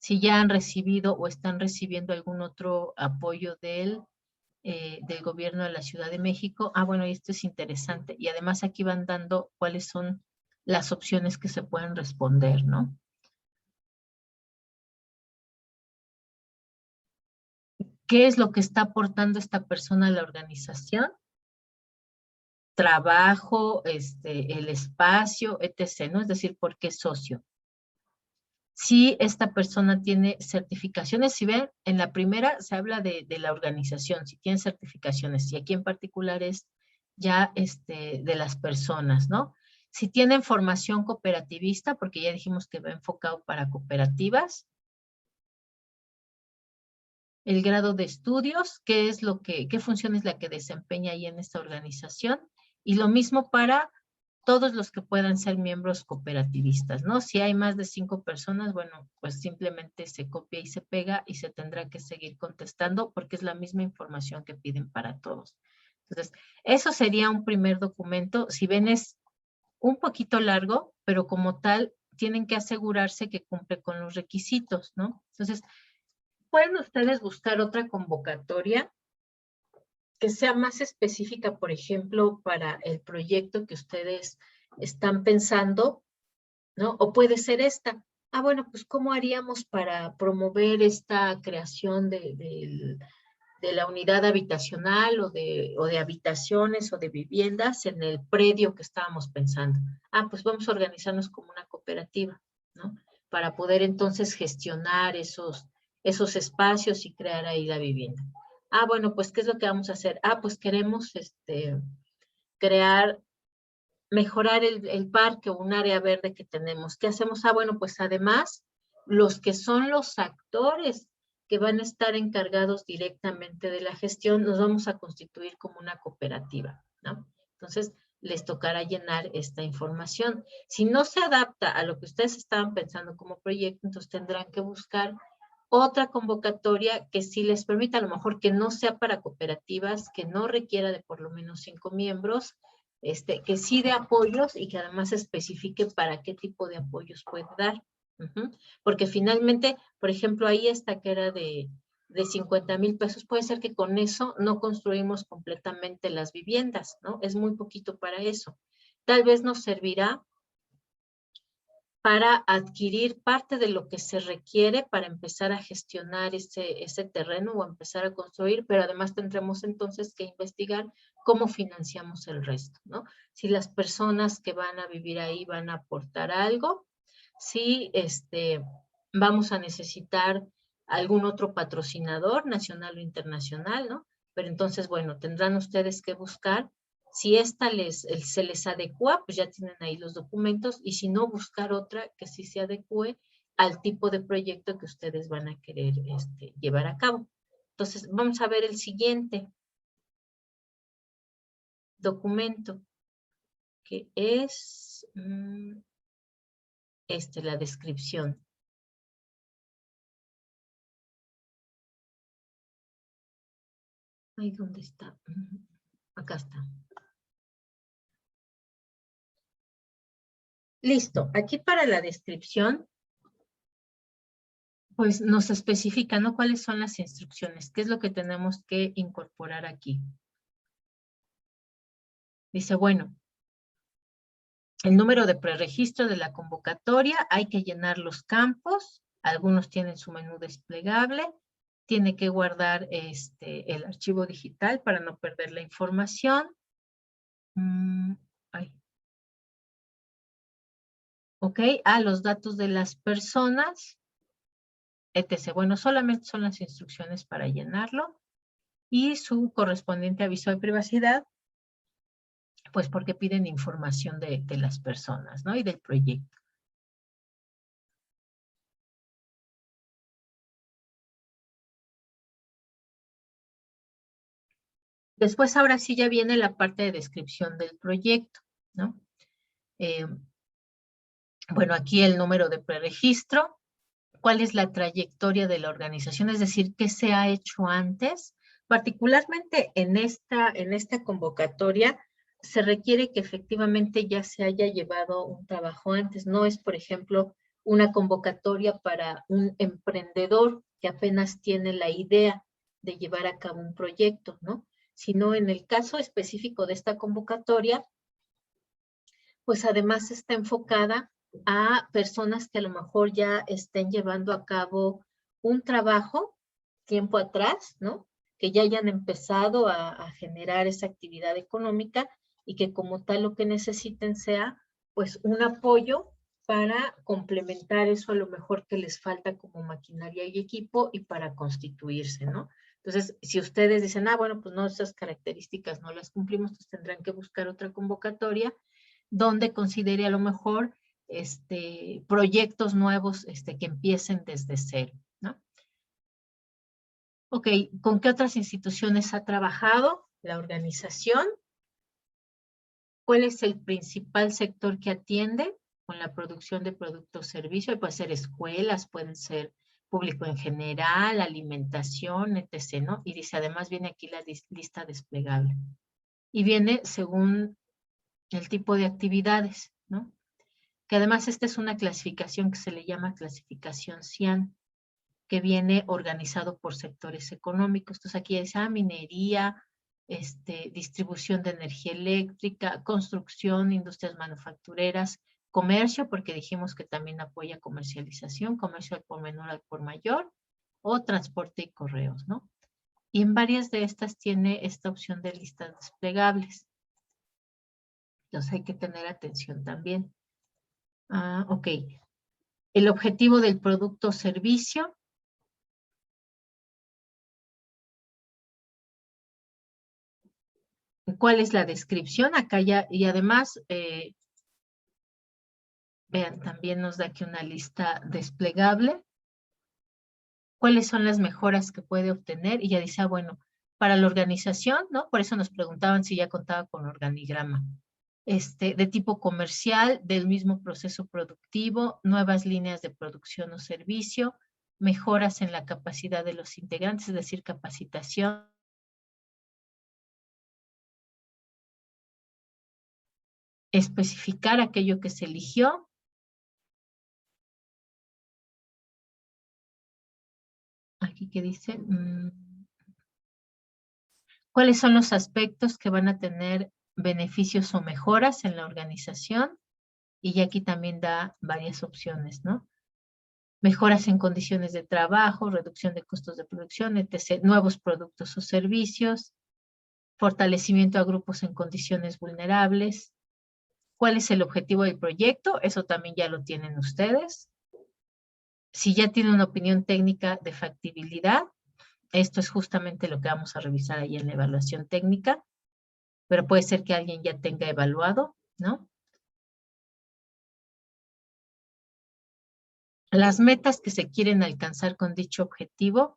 si ya han recibido o están recibiendo algún otro apoyo del gobierno de la Ciudad de México. Ah, bueno, esto es interesante. Y además aquí van dando cuáles son las opciones que se pueden responder, ¿no? ¿Qué es lo que está aportando esta persona a la organización? Trabajo, el espacio, etc., ¿no? Es decir, ¿por qué socio? Si esta persona tiene certificaciones, si ven, en la primera se habla de la organización, si tiene certificaciones, y aquí en particular es ya de las personas, ¿no? Si tienen formación cooperativista, porque ya dijimos que va enfocado para cooperativas, el grado de estudios, qué función es la que desempeña ahí en esta organización, y lo mismo para todos los que puedan ser miembros cooperativistas, ¿no? Si hay más de 5 personas, bueno, pues simplemente se copia y se pega y se tendrá que seguir contestando porque es la misma información que piden para todos. Entonces, eso sería un primer documento. Si ven, es un poquito largo, pero como tal, tienen que asegurarse que cumple con los requisitos, ¿no? Entonces, pueden ustedes buscar otra convocatoria que sea más específica, por ejemplo, para el proyecto que ustedes están pensando, ¿no? O puede ser esta. Ah, bueno, pues ¿cómo haríamos para promover esta creación de la unidad habitacional o de habitaciones o de viviendas en el predio que estábamos pensando? Ah, pues vamos a organizarnos como una cooperativa, ¿no? Para poder entonces gestionar esos espacios y crear ahí la vivienda. Ah, bueno, pues ¿qué es lo que vamos a hacer? Ah, pues queremos crear, mejorar el parque o un área verde que tenemos. ¿Qué hacemos? Ah, bueno, pues además, los que son los actores que van a estar encargados directamente de la gestión, nos vamos a constituir como una cooperativa, ¿no? Entonces, les tocará llenar esta información. Si no se adapta a lo que ustedes estaban pensando como proyecto, entonces tendrán que buscar otra convocatoria que sí les permita, a lo mejor que no sea para cooperativas, que no requiera de por lo menos 5 miembros, que sí de apoyos y que además especifique para qué tipo de apoyos puede dar. Porque finalmente, por ejemplo, ahí esta que era de 50,000 pesos, puede ser que con eso no construimos completamente las viviendas, ¿no? Es muy poquito para eso. Tal vez nos servirá para adquirir parte de lo que se requiere para empezar a gestionar ese terreno o empezar a construir, pero además tendremos entonces que investigar cómo financiamos el resto, ¿no? Si las personas que van a vivir ahí van a aportar algo, si vamos a necesitar algún otro patrocinador, nacional o internacional, ¿no? Pero entonces, bueno, tendrán ustedes que buscar si esta se les adecua, pues ya tienen ahí los documentos, y si no, buscar otra que sí se adecue al tipo de proyecto que ustedes van a querer llevar a cabo. Entonces, vamos a ver el siguiente. documento, que es la descripción. Ay, ¿dónde está? Acá está. Listo. Aquí para la descripción, pues nos especifica, ¿no? ¿Cuáles son las instrucciones? ¿Qué es lo que tenemos que incorporar aquí? Dice, bueno, el número de preregistro de la convocatoria, hay que llenar los campos, algunos tienen su menú desplegable, tiene que guardar el archivo digital para no perder la información. Ok, los datos de las personas, etc. Bueno, solamente son las instrucciones para llenarlo y su correspondiente aviso de privacidad, pues porque piden información de las personas, ¿no? Y del proyecto. Después, ahora sí ya viene la parte de descripción del proyecto, ¿no? Bueno, aquí el número de preregistro, cuál es la trayectoria de la organización, es decir, qué se ha hecho antes. Particularmente en esta convocatoria, se requiere que efectivamente ya se haya llevado un trabajo antes. No es, por ejemplo, una convocatoria para un emprendedor que apenas tiene la idea de llevar a cabo un proyecto, ¿no? Sino en el caso específico de esta convocatoria, pues además está enfocada a personas que a lo mejor ya estén llevando a cabo un trabajo tiempo atrás, ¿no? Que ya hayan empezado a generar esa actividad económica y que como tal lo que necesiten sea pues un apoyo para complementar eso a lo mejor que les falta como maquinaria y equipo y para constituirse, ¿no? Entonces, si ustedes dicen, bueno, pues no, esas características no las cumplimos, pues tendrán que buscar otra convocatoria donde considere a lo mejor proyectos nuevos que empiecen desde cero, ¿no? Ok, ¿con qué otras instituciones ha trabajado la organización? ¿Cuál es el principal sector que atiende con la producción de productos o servicios? Puede ser escuelas, pueden ser público en general, alimentación, etc., ¿no? Y dice, además viene aquí la lista desplegable. Y viene según el tipo de actividades, ¿no? Que además esta es una clasificación que se le llama clasificación CIAN, que viene organizado por sectores económicos. Entonces aquí dice minería, distribución de energía eléctrica, construcción, industrias manufactureras, comercio, porque dijimos que también apoya comercialización, comercio al por menor, al por mayor, o transporte y correos, ¿no? Y en varias de estas tiene esta opción de listas desplegables. Entonces hay que tener atención también. Ok. El objetivo del producto o servicio. ¿Cuál es la descripción? Acá ya, y además, vean, también nos da aquí una lista desplegable. ¿Cuáles son las mejoras que puede obtener? Y ya dice, bueno, para la organización, ¿no? Por eso nos preguntaban si ya contaba con organigrama. De tipo comercial, del mismo proceso productivo, nuevas líneas de producción o servicio, mejoras en la capacidad de los integrantes, es decir, capacitación. Especificar aquello que se eligió. Aquí que dice, ¿cuáles son los aspectos que van a tener beneficios o mejoras en la organización? Y aquí también da varias opciones, ¿no? Mejoras en condiciones de trabajo, reducción de costos de producción, etc. Nuevos productos o servicios, fortalecimiento a grupos en condiciones vulnerables. ¿Cuál es el objetivo del proyecto? Eso también ya lo tienen ustedes. Si ya tienen una opinión técnica de factibilidad, esto es justamente lo que vamos a revisar ahí en la evaluación técnica, pero puede ser que alguien ya tenga evaluado, ¿no? Las metas que se quieren alcanzar con dicho objetivo,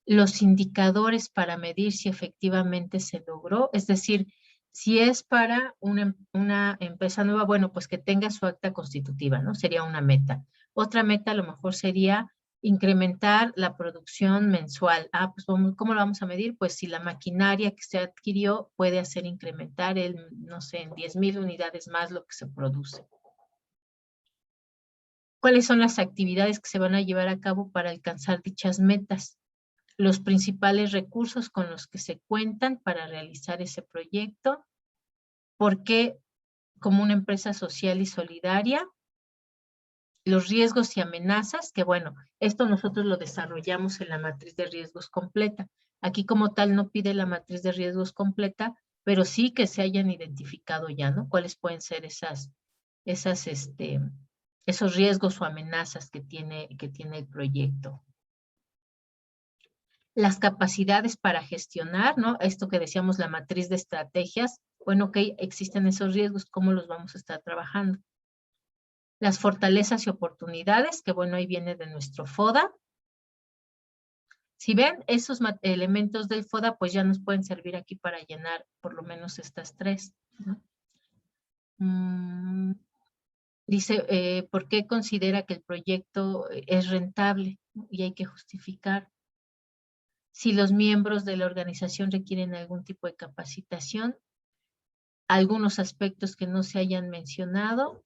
los indicadores para medir si efectivamente se logró, es decir, Si es para una empresa nueva, bueno, pues que tenga su acta constitutiva, ¿no? Sería una meta. Otra meta a lo mejor sería incrementar la producción mensual. Ah, pues ¿cómo lo vamos a medir? Pues si la maquinaria que se adquirió puede hacer incrementar no sé, en 10,000 unidades más lo que se produce. ¿Cuáles son las actividades que se van a llevar a cabo para alcanzar dichas metas? Los principales recursos con los que se cuentan para realizar ese proyecto. ¿Por qué como una empresa social y solidaria? Los riesgos y amenazas, que bueno, esto nosotros lo desarrollamos en la matriz de riesgos completa. Aquí como tal no pide la matriz de riesgos completa, pero sí que se hayan identificado ya, ¿no? ¿Cuáles pueden ser esos riesgos o amenazas que tiene el proyecto? Las capacidades para gestionar, ¿no? Esto que decíamos, la matriz de estrategias. Bueno, ok, existen esos riesgos, ¿cómo los vamos a estar trabajando? Las fortalezas y oportunidades, que bueno, ahí viene de nuestro FODA. Si ven esos elementos del FODA, pues ya nos pueden servir aquí para llenar por lo menos estas tres, ¿no? Dice, ¿por qué considera que el proyecto es rentable? Y hay que justificar. Si los miembros de la organización requieren algún tipo de capacitación, algunos aspectos que no se hayan mencionado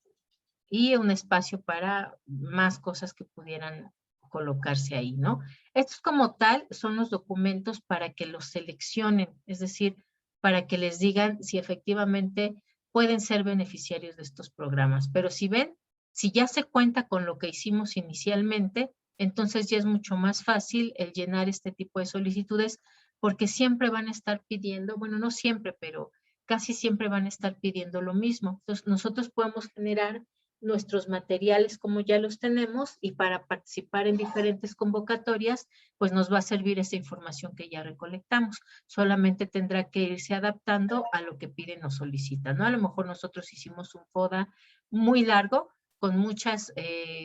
y un espacio para más cosas que pudieran colocarse ahí, ¿no? Estos como tal son los documentos para que los seleccionen, es decir, para que les digan si efectivamente pueden ser beneficiarios de estos programas. Pero si ven, si ya se cuenta con lo que hicimos inicialmente, entonces ya es mucho más fácil el llenar este tipo de solicitudes porque siempre van a estar pidiendo, bueno, no siempre, pero casi siempre van a estar pidiendo lo mismo. Entonces, nosotros podemos generar nuestros materiales como ya los tenemos y para participar en diferentes convocatorias, pues nos va a servir esa información que ya recolectamos. Solamente tendrá que irse adaptando a lo que piden o solicitan, ¿no? A lo mejor nosotros hicimos un FODA muy largo con muchas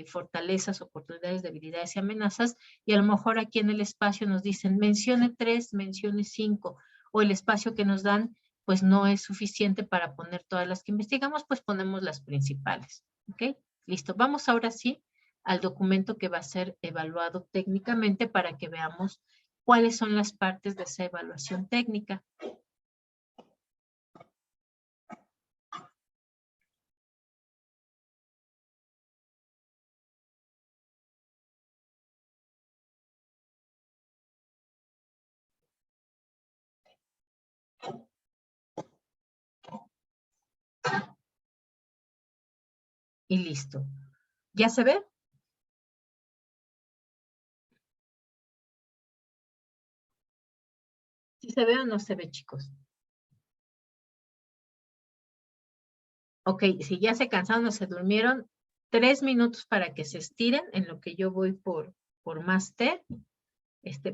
fortalezas, oportunidades, debilidades y amenazas, y a lo mejor aquí en el espacio nos dicen mencione 3, mencione 5, o el espacio que nos dan pues no es suficiente para poner todas las que investigamos, pues ponemos las principales. ¿Ok? Listo. Vamos ahora sí al documento que va a ser evaluado técnicamente para que veamos cuáles son las partes de esa evaluación técnica. Y listo. ¿Ya se ve? ¿Sí se ve o no se ve, chicos? Ok, si ya se cansaron o se durmieron, 3 minutos para que se estiren en lo que yo voy por más té,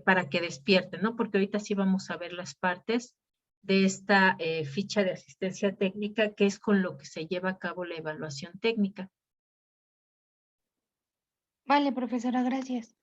para que despierten, ¿no? Porque ahorita sí vamos a ver las partes de esta ficha de asistencia técnica, que es con lo que se lleva a cabo la evaluación técnica. Vale, profesora, gracias.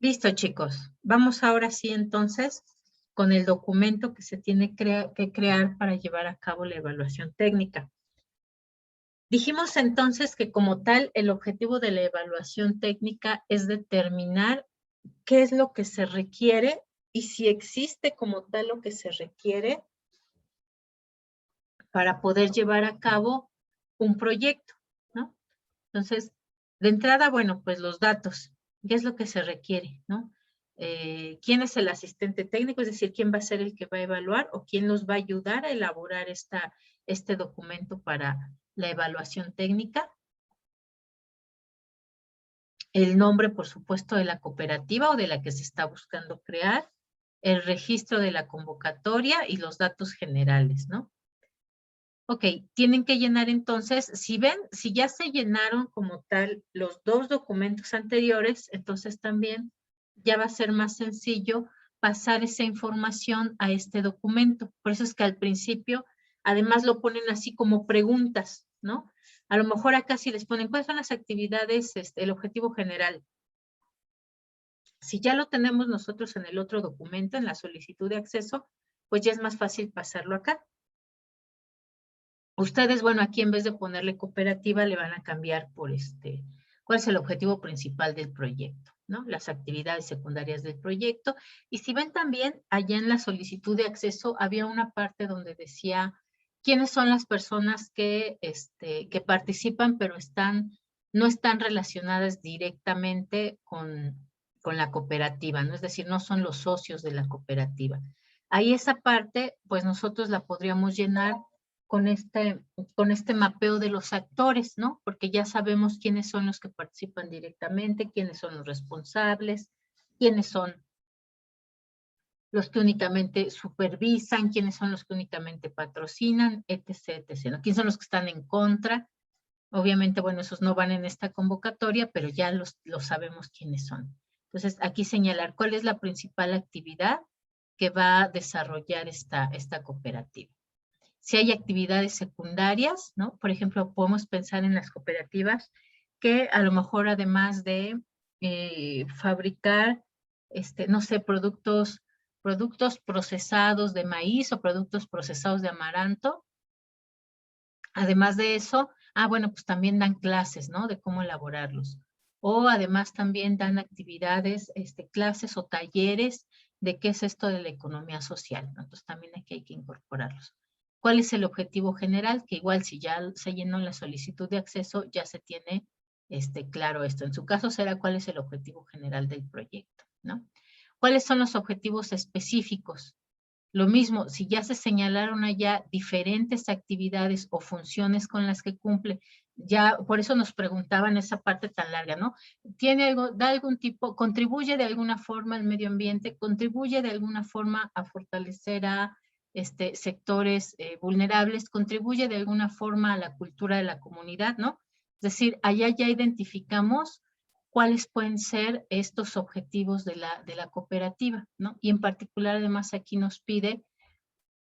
Listo, chicos. Vamos ahora sí entonces con el documento que se tiene que crear para llevar a cabo la evaluación técnica. Dijimos entonces que como tal el objetivo de la evaluación técnica es determinar qué es lo que se requiere y si existe como tal lo que se requiere para poder llevar a cabo un proyecto, ¿no? Entonces, de entrada, bueno, pues los datos, ¿qué es lo que se requiere, no? ¿Quién es el asistente técnico? Es decir, ¿quién va a ser el que va a evaluar o quién nos va a ayudar a elaborar este documento para la evaluación técnica? El nombre, por supuesto, de la cooperativa o de la que se está buscando crear, el registro de la convocatoria y los datos generales, ¿no? Ok, tienen que llenar entonces, si ven, si ya se llenaron como tal los dos documentos anteriores, entonces también ya va a ser más sencillo pasar esa información a este documento. Por eso es que al principio, además lo ponen así como preguntas, ¿no? A lo mejor acá si les ponen, ¿cuáles son las actividades, el objetivo general? Si ya lo tenemos nosotros en el otro documento, en la solicitud de acceso, pues ya es más fácil pasarlo acá. Ustedes, bueno, aquí en vez de ponerle cooperativa, le van a cambiar por ¿cuál es el objetivo principal del proyecto? ¿No? Las actividades secundarias del proyecto. Y si ven también, allá en la solicitud de acceso había una parte donde decía quiénes son las personas que participan, pero no están relacionadas directamente con la cooperativa, ¿no? Es decir, no son los socios de la cooperativa. Ahí esa parte, pues nosotros la podríamos llenar con este mapeo de los actores, ¿no? Porque ya sabemos quiénes son los que participan directamente, quiénes son los responsables, quiénes son los que únicamente supervisan, quiénes son los que únicamente patrocinan, etc., etc., ¿no? ¿Quiénes son los que están en contra? Obviamente, bueno, esos no van en esta convocatoria, pero ya los sabemos quiénes son. Entonces, aquí señalar cuál es la principal actividad que va a desarrollar esta cooperativa. Si hay actividades secundarias, ¿no? Por ejemplo, podemos pensar en las cooperativas que a lo mejor además de fabricar, no sé, productos procesados de maíz o productos procesados de amaranto, además de eso, bueno, pues también dan clases, ¿no? De cómo elaborarlos. O además también dan actividades, clases o talleres de qué es esto de la economía social, ¿no? Entonces también aquí hay que incorporarlos. ¿Cuál es el objetivo general? Que igual si ya se llenó la solicitud de acceso, ya se tiene claro esto. En su caso será cuál es el objetivo general del proyecto, ¿no? ¿Cuáles son los objetivos específicos? Lo mismo, si ya se señalaron allá diferentes actividades o funciones con las que cumple, ya por eso nos preguntaban esa parte tan larga, ¿no? ¿Tiene algo, da algún tipo, contribuye de alguna forma al medio ambiente, contribuye de alguna forma a fortalecer a sectores vulnerables, contribuye de alguna forma a la cultura de la comunidad, ¿no? Es decir, allá ya identificamos cuáles pueden ser estos objetivos de la cooperativa, ¿no? Y en particular, además, aquí nos pide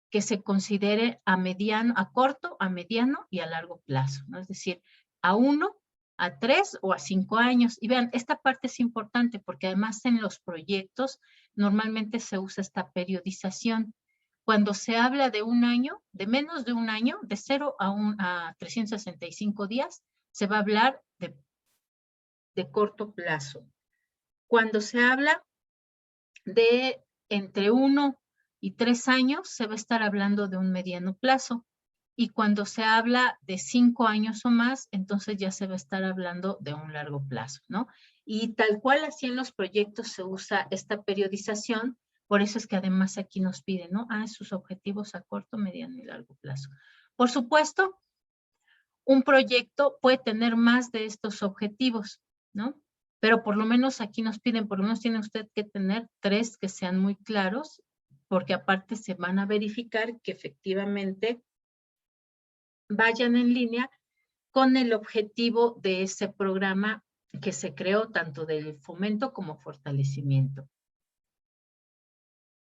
que se considere a corto, a mediano y a largo plazo, ¿no? Es decir, a 1, a 3 o a 5 años. Y vean, esta parte es importante porque además en los proyectos normalmente se usa esta periodización. Cuando se habla de un año, de menos de un año, de 0 a 365 días, se va a hablar de corto plazo. Cuando se habla de entre 1 y 3 años, se va a estar hablando de un mediano plazo. Y cuando se habla de 5 años o más, entonces ya se va a estar hablando de un largo plazo, ¿no? Y tal cual así en los proyectos se usa esta periodización, por eso es que además aquí nos piden, ¿no? Sus objetivos a corto, mediano y largo plazo. Por supuesto, un proyecto puede tener más de estos objetivos, ¿no? Pero por lo menos aquí nos piden, por lo menos tiene usted que tener 3 que sean muy claros, porque aparte se van a verificar que efectivamente vayan en línea con el objetivo de ese programa que se creó, tanto del fomento como fortalecimiento.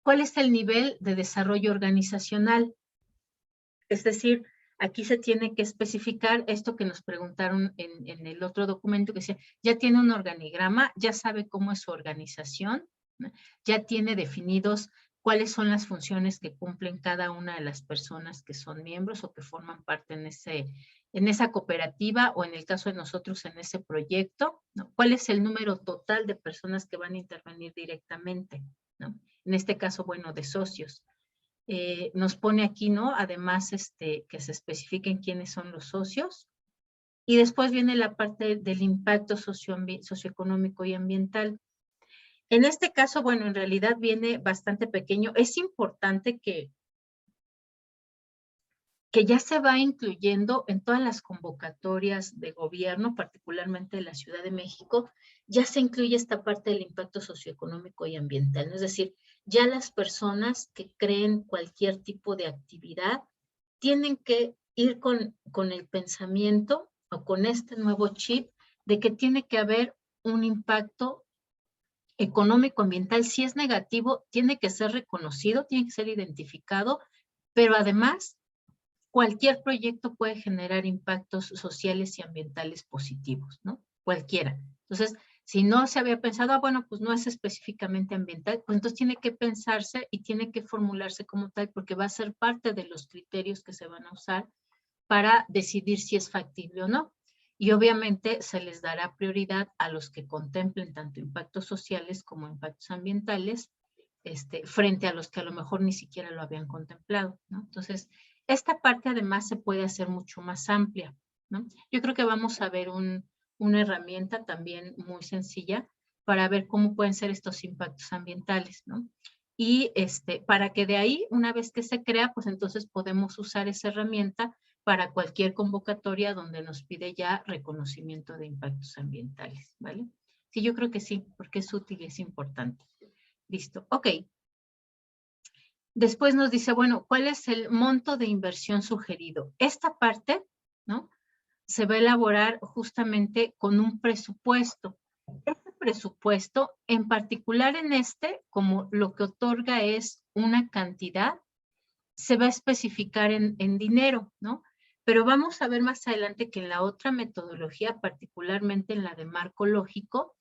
¿Cuál es el nivel de desarrollo organizacional? Es decir, aquí se tiene que especificar esto que nos preguntaron en el otro documento, que decía, ya tiene un organigrama, ya sabe cómo es su organización, ¿no? Ya tiene definidos cuáles son las funciones que cumplen cada una de las personas que son miembros o que forman parte en esa cooperativa o en el caso de nosotros en ese proyecto, ¿no? ¿Cuál es el número total de personas que van a intervenir directamente, ¿no? En este caso, bueno, de socios. Nos pone aquí, ¿no? Además, que se especifiquen quiénes son los socios. Y después viene la parte del impacto socioeconómico y ambiental. En este caso, bueno, en realidad viene bastante pequeño. Es importante que ya se va incluyendo en todas las convocatorias de gobierno, particularmente de la Ciudad de México, ya se incluye esta parte del impacto socioeconómico y ambiental, ¿no? Es decir, ya las personas que creen cualquier tipo de actividad tienen que ir con el pensamiento o con este nuevo chip de que tiene que haber un impacto económico, ambiental. Si es negativo, tiene que ser reconocido, tiene que ser identificado, pero además cualquier proyecto puede generar impactos sociales y ambientales positivos, ¿no? Cualquiera. Entonces, si no se había pensado, bueno, pues no es específicamente ambiental, pues entonces tiene que pensarse y tiene que formularse como tal, porque va a ser parte de los criterios que se van a usar para decidir si es factible o no. Y obviamente se les dará prioridad a los que contemplen tanto impactos sociales como impactos ambientales, frente a los que a lo mejor ni siquiera lo habían contemplado, ¿no? Entonces, esta parte además se puede hacer mucho más amplia, ¿no? Yo creo que vamos a ver una herramienta también muy sencilla para ver cómo pueden ser estos impactos ambientales, ¿no? Y para que de ahí, una vez que se crea, pues entonces podemos usar esa herramienta para cualquier convocatoria donde nos pide ya reconocimiento de impactos ambientales, ¿vale? Sí, yo creo que sí, porque es útil y es importante. Listo, ok. Después nos dice, bueno, ¿cuál es el monto de inversión sugerido? Esta parte, ¿no? Se va a elaborar justamente con un presupuesto. Este presupuesto, en particular en como lo que otorga es una cantidad, se va a especificar en dinero, ¿no? Pero vamos a ver más adelante que en la otra metodología, particularmente en la de marco lógico,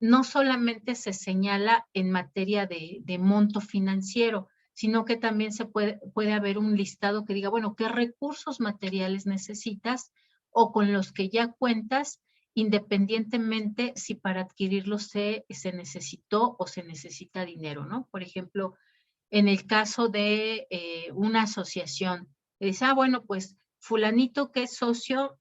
no solamente se señala en materia de monto financiero, sino que también se puede haber un listado que diga, bueno, ¿qué recursos materiales necesitas o con los que ya cuentas, independientemente si para adquirirlos se necesitó o se necesita dinero, ¿no? Por ejemplo, en el caso de una asociación, dice, bueno, pues fulanito que es socio,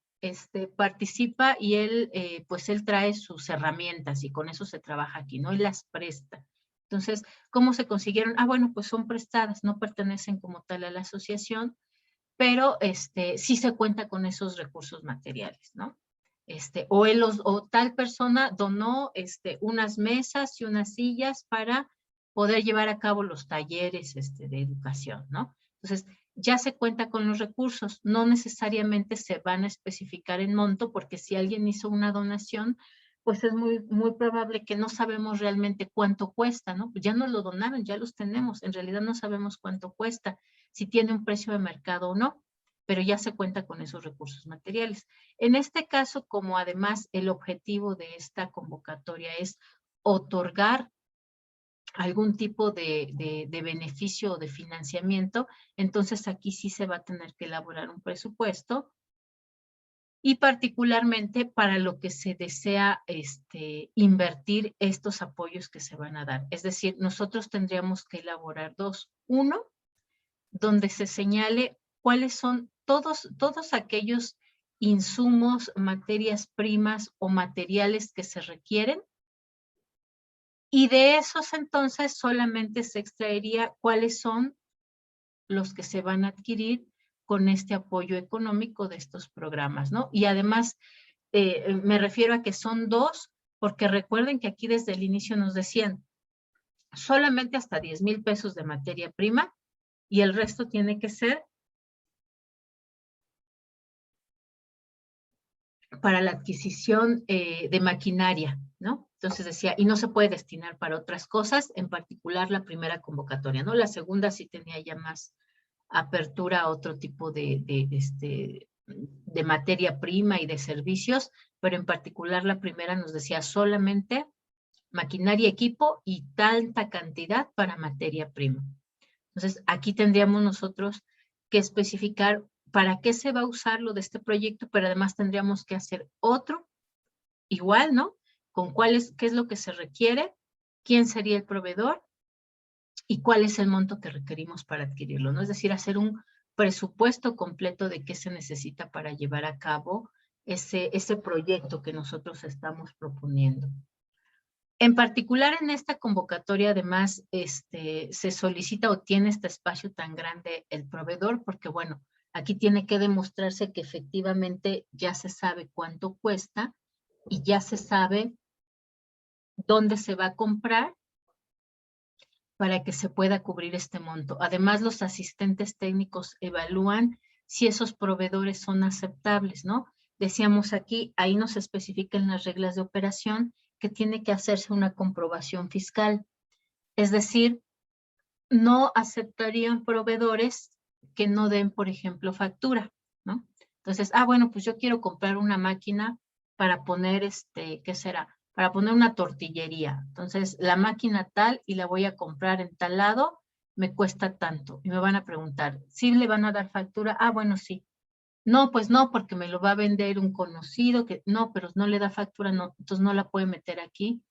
participa y él, pues él trae sus herramientas y con eso se trabaja aquí, ¿no? Y las presta. Entonces, ¿cómo se consiguieron? Bueno, pues son prestadas, no pertenecen como tal a la asociación, pero sí se cuenta con esos recursos materiales, ¿no? O tal persona donó unas mesas y unas sillas para poder llevar a cabo los talleres de educación, ¿no? Entonces, ya se cuenta con los recursos, no necesariamente se van a especificar en monto, porque si alguien hizo una donación, pues es muy, muy probable que no sabemos realmente cuánto cuesta, ¿no? Pues ya nos lo donaron, ya los tenemos, en realidad no sabemos cuánto cuesta, si tiene un precio de mercado o no, pero ya se cuenta con esos recursos materiales. En este caso, como además el objetivo de esta convocatoria es otorgar algún tipo de beneficio o de financiamiento, entonces aquí sí se va a tener que elaborar un presupuesto y particularmente para lo que se desea invertir estos apoyos que se van a dar. Es decir, nosotros tendríamos que elaborar dos. Uno, donde se señale cuáles son todos aquellos insumos, materias primas o materiales que se requieren. Y de esos entonces solamente se extraería cuáles son los que se van a adquirir con este apoyo económico de estos programas, ¿no? Y además, me refiero a que son dos, porque recuerden que aquí desde el inicio nos decían solamente hasta 10,000 pesos de materia prima y el resto tiene que ser para la adquisición de maquinaria, ¿no? Entonces decía, y no se puede destinar para otras cosas, en particular la primera convocatoria, ¿no? La segunda sí tenía ya más apertura a otro tipo de materia prima y de servicios, pero en particular la primera nos decía solamente maquinaria, equipo y tanta cantidad para materia prima. Entonces, aquí tendríamos nosotros que especificar para qué se va a usar lo de este proyecto, pero además tendríamos que hacer otro igual, ¿no? Con qué es lo que se requiere, quién sería el proveedor y cuál es el monto que requerimos para adquirirlo, ¿no? Es decir, hacer un presupuesto completo de qué se necesita para llevar a cabo ese proyecto que nosotros estamos proponiendo. En particular en esta convocatoria, además, se solicita o tiene este espacio tan grande el proveedor, porque bueno, aquí tiene que demostrarse que efectivamente ya se sabe cuánto cuesta y ya se sabe dónde se va a comprar para que se pueda cubrir este monto. Además, los asistentes técnicos evalúan si esos proveedores son aceptables, ¿no? Decíamos aquí, ahí nos especifican las reglas de operación que tiene que hacerse una comprobación fiscal. Es decir, no aceptarían proveedores que no den, por ejemplo, factura, ¿no? Entonces, bueno, pues yo quiero comprar una máquina para poner, ¿qué será? Para poner una tortillería. Entonces, la máquina tal y la voy a comprar en tal lado, me cuesta tanto. Y me van a preguntar, ¿sí le van a dar factura? Bueno, sí. No, pues no, porque me lo va a vender un conocido, que no, pero no le da factura, no, entonces no la puede meter aquí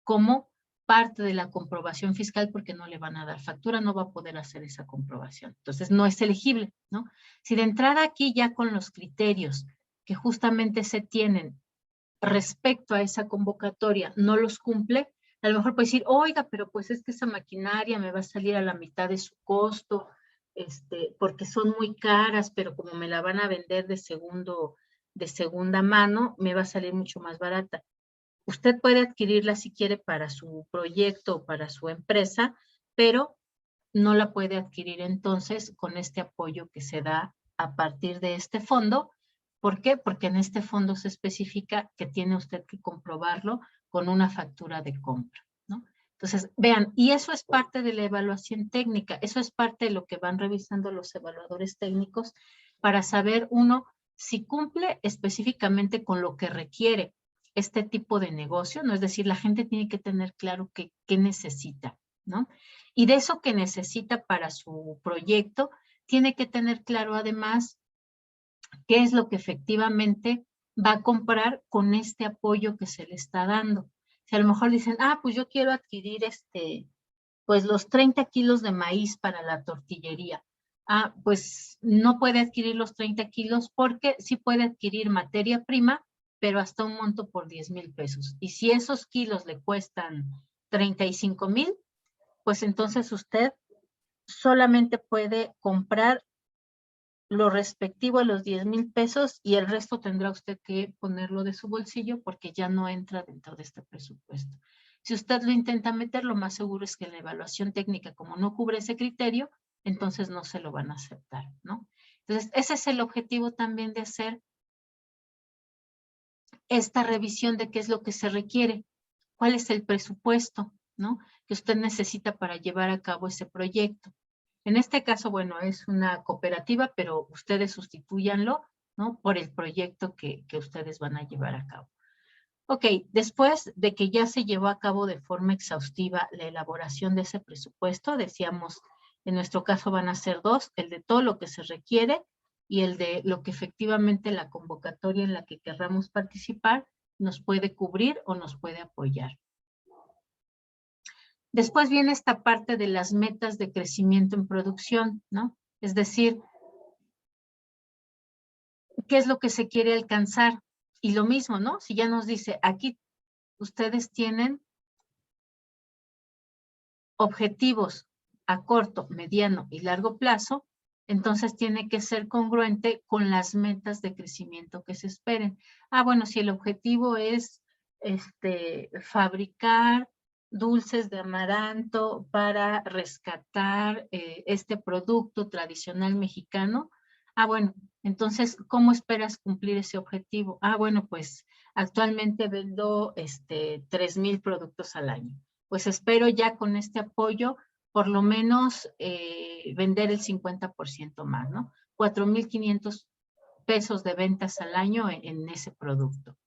como parte de la comprobación fiscal porque no le van a dar factura, no va a poder hacer esa comprobación. Entonces no es elegible, ¿no? Si de entrada aquí ya con los criterios que justamente se tienen respecto a esa convocatoria no los cumple, a lo mejor puede decir, oiga, pero pues es que esa maquinaria me va a salir a la mitad de su costo, porque son muy caras, pero como me la van a vender de segunda mano, me va a salir mucho más barata. Usted puede adquirirla si quiere para su proyecto o para su empresa, pero no la puede adquirir entonces con este apoyo que se da a partir de este fondo. ¿Por qué? Porque en este fondo se especifica que tiene usted que comprobarlo con una factura de compra, ¿no? Entonces, vean, y eso es parte de la evaluación técnica, eso es parte de lo que van revisando los evaluadores técnicos para saber uno si cumple específicamente con lo que requiere este tipo de negocio, ¿no? Es decir, la gente tiene que tener claro qué necesita, ¿no? Y de eso que necesita para su proyecto, tiene que tener claro además qué es lo que efectivamente va a comprar con este apoyo que se le está dando. Si a lo mejor dicen, pues yo quiero adquirir pues los 30 kilos de maíz para la tortillería. Pues no puede adquirir los 30 kilos porque sí puede adquirir materia prima, pero hasta un monto por 10,000 pesos. Y si esos kilos le cuestan 35,000, pues entonces usted solamente puede comprar lo respectivo a los 10,000 pesos y el resto tendrá usted que ponerlo de su bolsillo porque ya no entra dentro de este presupuesto. Si usted lo intenta meter, lo más seguro es que la evaluación técnica, como no cubre ese criterio, entonces no se lo van a aceptar, ¿no? Entonces, ese es el objetivo también de hacer esta revisión de qué es lo que se requiere, cuál es el presupuesto, ¿no? Que usted necesita para llevar a cabo ese proyecto. En este caso, bueno, es una cooperativa, pero ustedes sustitúyanlo, ¿no? Por el proyecto que ustedes van a llevar a cabo. Ok, después de que ya se llevó a cabo de forma exhaustiva la elaboración de ese presupuesto, decíamos, en nuestro caso van a ser dos, el de todo lo que se requiere y el de lo que efectivamente la convocatoria en la que querramos participar nos puede cubrir o nos puede apoyar. Después viene esta parte de las metas de crecimiento en producción, ¿no? Es decir, ¿qué es lo que se quiere alcanzar? Y lo mismo, ¿no? Si ya nos dice, aquí ustedes tienen objetivos a corto, mediano y largo plazo, entonces tiene que ser congruente con las metas de crecimiento que se esperen. Bueno, si el objetivo es fabricar dulces de amaranto para rescatar este producto tradicional mexicano, bueno, entonces, ¿cómo esperas cumplir ese objetivo? Bueno, pues actualmente vendo 3,000 productos al año. Pues espero ya con este apoyo por lo menos vender el 50% más, ¿no? 4,500 pesos de ventas al año en ese producto.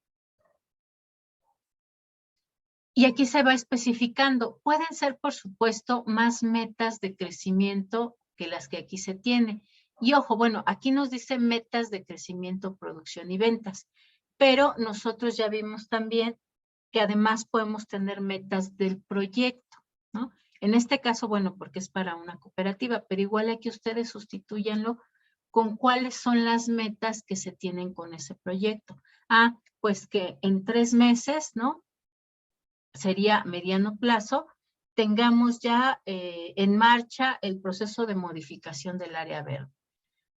Y aquí se va especificando. Pueden ser, por supuesto, más metas de crecimiento que las que aquí se tiene. Y ojo, bueno, aquí nos dice metas de crecimiento, producción y ventas. Pero nosotros ya vimos también que además podemos tener metas del proyecto, ¿no? En este caso, bueno, porque es para una cooperativa, pero igual aquí ustedes sustitúyanlo con cuáles son las metas que se tienen con ese proyecto. Ah, pues que en 3 meses, ¿no? Sería mediano plazo, tengamos ya en marcha el proceso de modificación del área verde.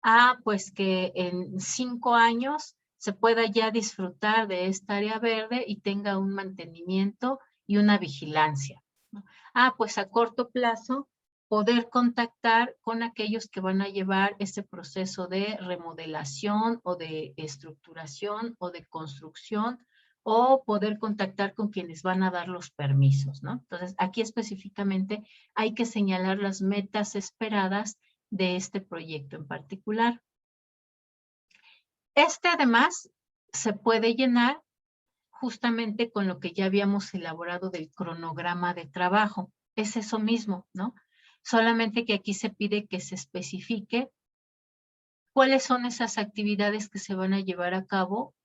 Ah, pues que en 5 años se pueda ya disfrutar de esta área verde y tenga un mantenimiento y una vigilancia, ¿no? Ah, pues a corto plazo poder contactar con aquellos que van a llevar ese proceso de remodelación o de estructuración o de construcción o poder contactar con quienes van a dar los permisos, ¿no? Entonces, aquí específicamente hay que señalar las metas esperadas de este proyecto en particular. Este además se puede llenar justamente con lo que ya habíamos elaborado del cronograma de trabajo. Es eso mismo, ¿no? Solamente que aquí se pide que se especifique cuáles son esas actividades que se van a llevar a cabo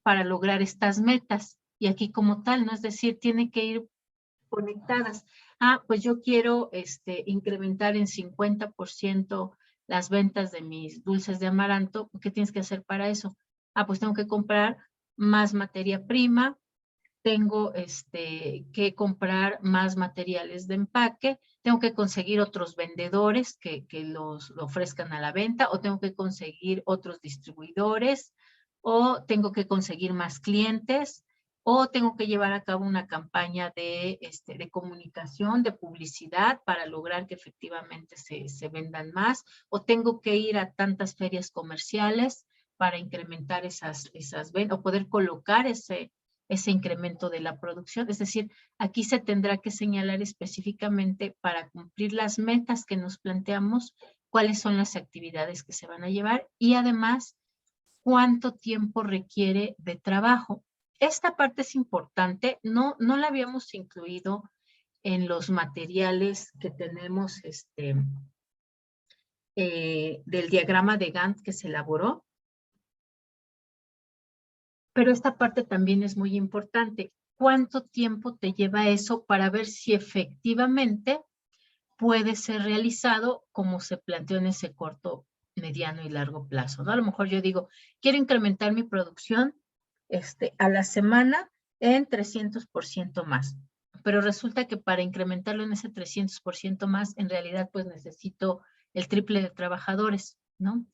para lograr estas metas. Y aquí como tal, ¿no? Es decir, tiene que ir conectadas. Ah, pues yo quiero incrementar en 50% las ventas de mis dulces de amaranto. ¿Qué tienes que hacer para eso? Ah, pues tengo que comprar más materia prima, tengo que comprar más materiales de empaque, tengo que conseguir otros vendedores que lo ofrezcan a la venta, o tengo que conseguir otros distribuidores, o tengo que conseguir más clientes, o tengo que llevar a cabo una campaña de comunicación, de publicidad para lograr que efectivamente se vendan más, o tengo que ir a tantas ferias comerciales para incrementar esas ventas, o poder colocar ese incremento de la producción. Es decir, aquí se tendrá que señalar específicamente para cumplir las metas que nos planteamos, cuáles son las actividades que se van a llevar y además cuánto tiempo requiere de trabajo. Esta parte es importante, no la habíamos incluido en los materiales que tenemos del diagrama de Gantt que se elaboró, pero esta parte también es muy importante. ¿Cuánto tiempo te lleva eso para ver si efectivamente puede ser realizado como se planteó en ese corto, mediano y largo plazo, ¿no? A lo mejor yo digo, quiero incrementar mi producción a la semana en 300% más, pero resulta que para incrementarlo en ese 300% más, en realidad pues necesito el triple de trabajadores, ¿no?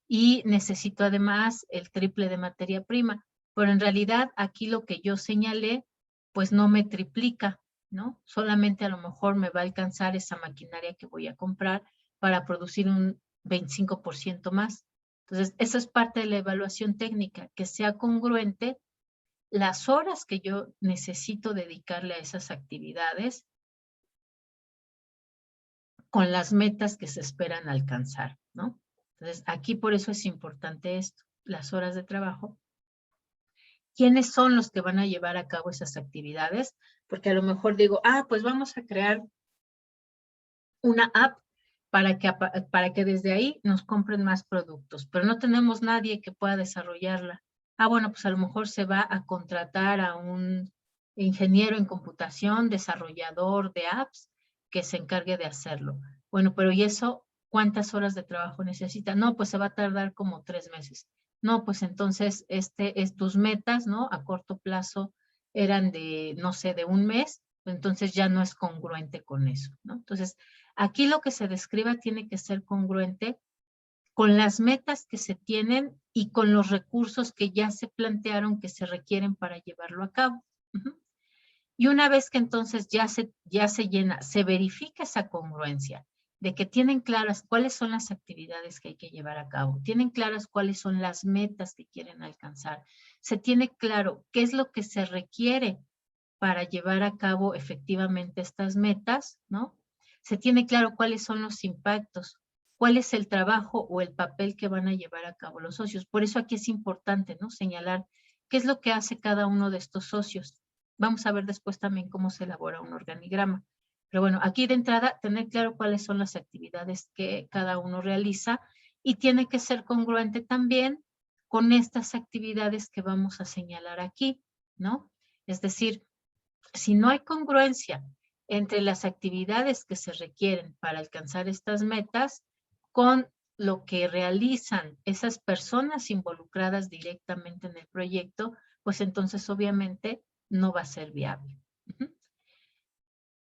Y necesito además el triple de materia prima, pero en realidad aquí lo que yo señalé pues no me triplica, ¿no? Solamente a lo mejor me va a alcanzar esa maquinaria que voy a comprar para producir un 25% más. Entonces, eso es parte de la evaluación técnica, que sea congruente las horas que yo necesito dedicarle a esas actividades con las metas que se esperan alcanzar, ¿no? Entonces, aquí por eso es importante esto, las horas de trabajo. ¿Quiénes son los que van a llevar a cabo esas actividades? Porque a lo mejor digo, pues vamos a crear una app para que desde ahí nos compren más productos, pero no tenemos nadie que pueda desarrollarla. Bueno, pues a lo mejor se va a contratar a un ingeniero en computación, desarrollador de apps, que se encargue de hacerlo. Bueno, pero ¿y eso cuántas horas de trabajo necesita? No, pues se va a tardar como 3 meses. No, pues entonces tus metas, ¿no? A corto plazo eran de, no sé, de 1 mes, entonces ya no es congruente con eso, ¿no? Entonces, aquí lo que se describa tiene que ser congruente con las metas que se tienen y con los recursos que ya se plantearon que se requieren para llevarlo a cabo. Y una vez que entonces ya se llena, se verifica esa congruencia de que tienen claras cuáles son las actividades que hay que llevar a cabo, tienen claras cuáles son las metas que quieren alcanzar, se tiene claro qué es lo que se requiere para llevar a cabo efectivamente estas metas, ¿no? se tiene claro cuáles son los impactos, cuál es el trabajo o el papel que van a llevar a cabo los socios. Por eso aquí es importante, ¿no? Señalar qué es lo que hace cada uno de estos socios. Vamos a ver después también cómo se elabora un organigrama. Pero bueno, aquí de entrada, tener claro cuáles son las actividades que cada uno realiza y tiene que ser congruente también con estas actividades que vamos a señalar aquí, ¿no? Es decir, si no hay congruencia entre las actividades que se requieren para alcanzar estas metas con lo que realizan esas personas involucradas directamente en el proyecto, pues entonces obviamente no va a ser viable.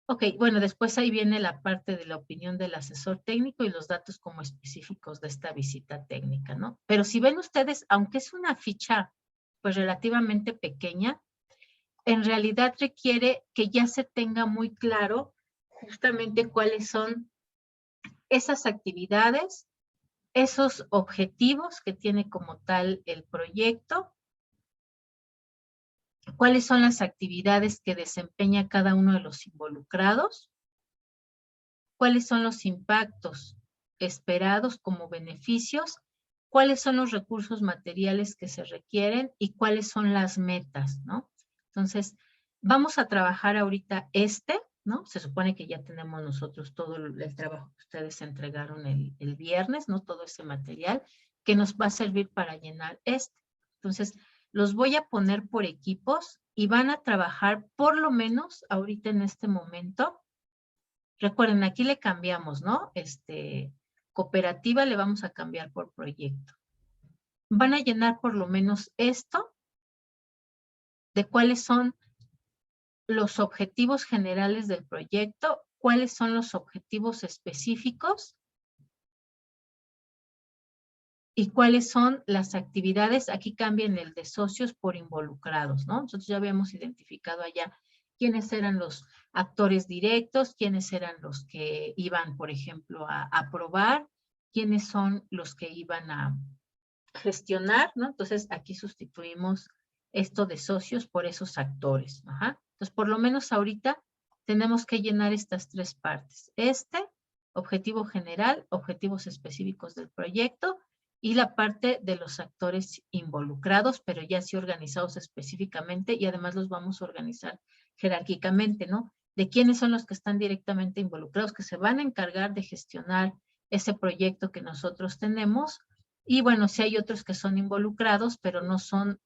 Ok, bueno, después ahí viene la parte de la opinión del asesor técnico y los datos como específicos de esta visita técnica, ¿no? Pero si ven ustedes, aunque es una ficha pues relativamente pequeña, en realidad requiere que ya se tenga muy claro justamente cuáles son esas actividades, esos objetivos que tiene como tal el proyecto, cuáles son las actividades que desempeña cada uno de los involucrados, cuáles son los impactos esperados como beneficios, cuáles son los recursos materiales que se requieren y cuáles son las metas, ¿no? Entonces, vamos a trabajar ahorita ¿no? Se supone que ya tenemos nosotros todo el trabajo que ustedes entregaron el viernes, ¿no? Todo ese material que nos va a servir para llenar Entonces, los voy a poner por equipos y van a trabajar por lo menos ahorita en este momento. Recuerden, aquí le cambiamos, ¿no? Cooperativa le vamos a cambiar por proyecto. Van a llenar por lo menos esto de cuáles son los objetivos generales del proyecto, cuáles son los objetivos específicos y cuáles son las actividades. Aquí cambian el de socios por involucrados, ¿no? Nosotros ya habíamos identificado allá quiénes eran los actores directos, quiénes eran los que iban, por ejemplo, a aprobar, quiénes son los que iban a gestionar, ¿no? Entonces, aquí sustituimos esto de socios por esos actores. Ajá. Entonces, por lo menos ahorita tenemos que llenar estas tres partes. Objetivo general, objetivos específicos del proyecto y la parte de los actores involucrados, pero ya sí organizados específicamente y además los vamos a organizar jerárquicamente, ¿no? De quiénes son los que están directamente involucrados, que se van a encargar de gestionar ese proyecto que nosotros tenemos. Y bueno, sí hay otros que son involucrados, pero no son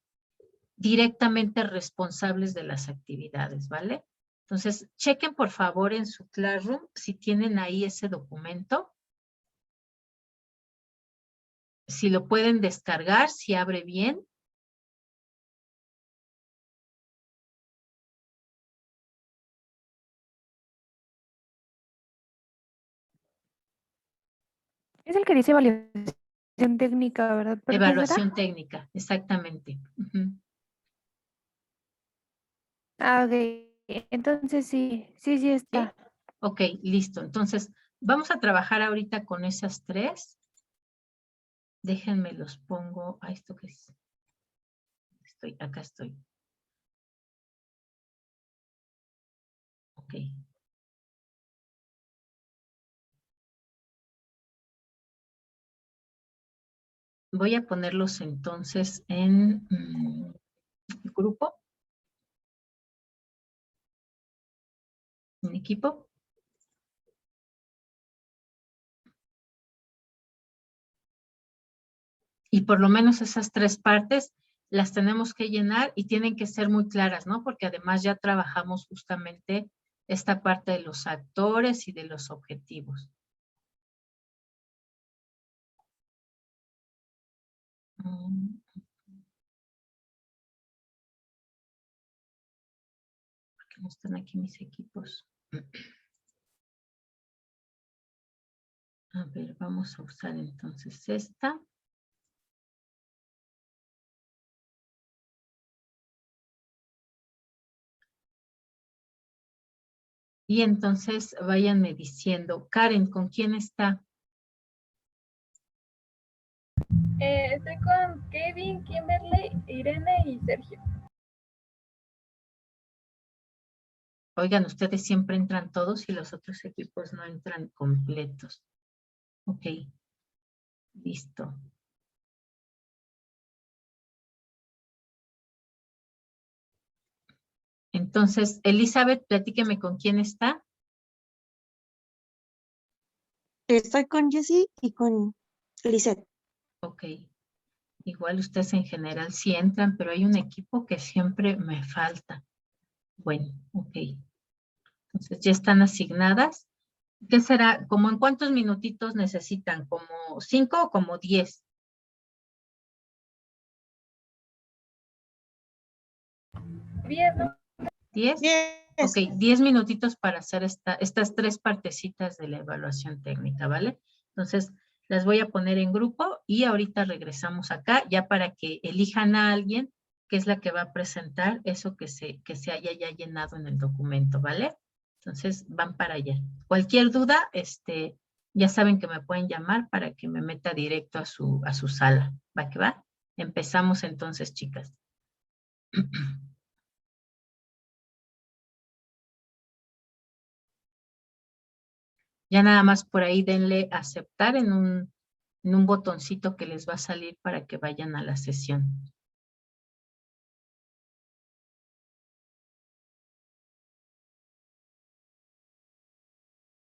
directamente responsables de las actividades, ¿vale? Entonces, chequen por favor en su Classroom si tienen ahí ese documento. Si lo pueden descargar, si abre bien. Es el que dice validación técnica, ¿verdad, profesora? Evaluación técnica, exactamente. Ah, ok. Entonces sí está. ¿Sí? Ok, listo. Entonces, vamos a trabajar ahorita con esas tres. Déjenme los pongo a esto que es. Acá estoy. Ok. Voy a ponerlos entonces en grupo, en equipo. Y por lo menos esas tres partes las tenemos que llenar y tienen que ser muy claras, ¿no? Porque además ya trabajamos justamente esta parte de los actores y de los objetivos. ¿Por qué no están aquí mis equipos? A ver, vamos a usar entonces esta. Y entonces váyanme diciendo, Karen, ¿con quién está? Estoy con Kevin, Kimberly, Irene y Sergio. Oigan, ustedes siempre entran todos y los otros equipos no entran completos. Ok, listo. Entonces, Elizabeth, platíqueme con quién está. Estoy con Jessie y con Lisette. Ok. Igual ustedes en general sí entran, pero hay un equipo que siempre me falta. Bueno, ok. Entonces ya están asignadas. ¿Qué será? ¿Cómo en cuántos minutitos necesitan? ¿Como 5 o como 10? 10, ¿no? ¿10? Ok, 10 minutitos para hacer estas 3 partecitas de la evaluación técnica, ¿vale? Entonces, las voy a poner en grupo y ahorita regresamos acá ya para que elijan a alguien que es la que va a presentar eso que se haya ya llenado en el documento, ¿vale? Entonces, van para allá. Cualquier duda, ya saben que me pueden llamar para que me meta directo a su sala. ¿Va que va? Empezamos entonces, chicas. Ya nada más por ahí denle aceptar en un botoncito que les va a salir para que vayan a la sesión.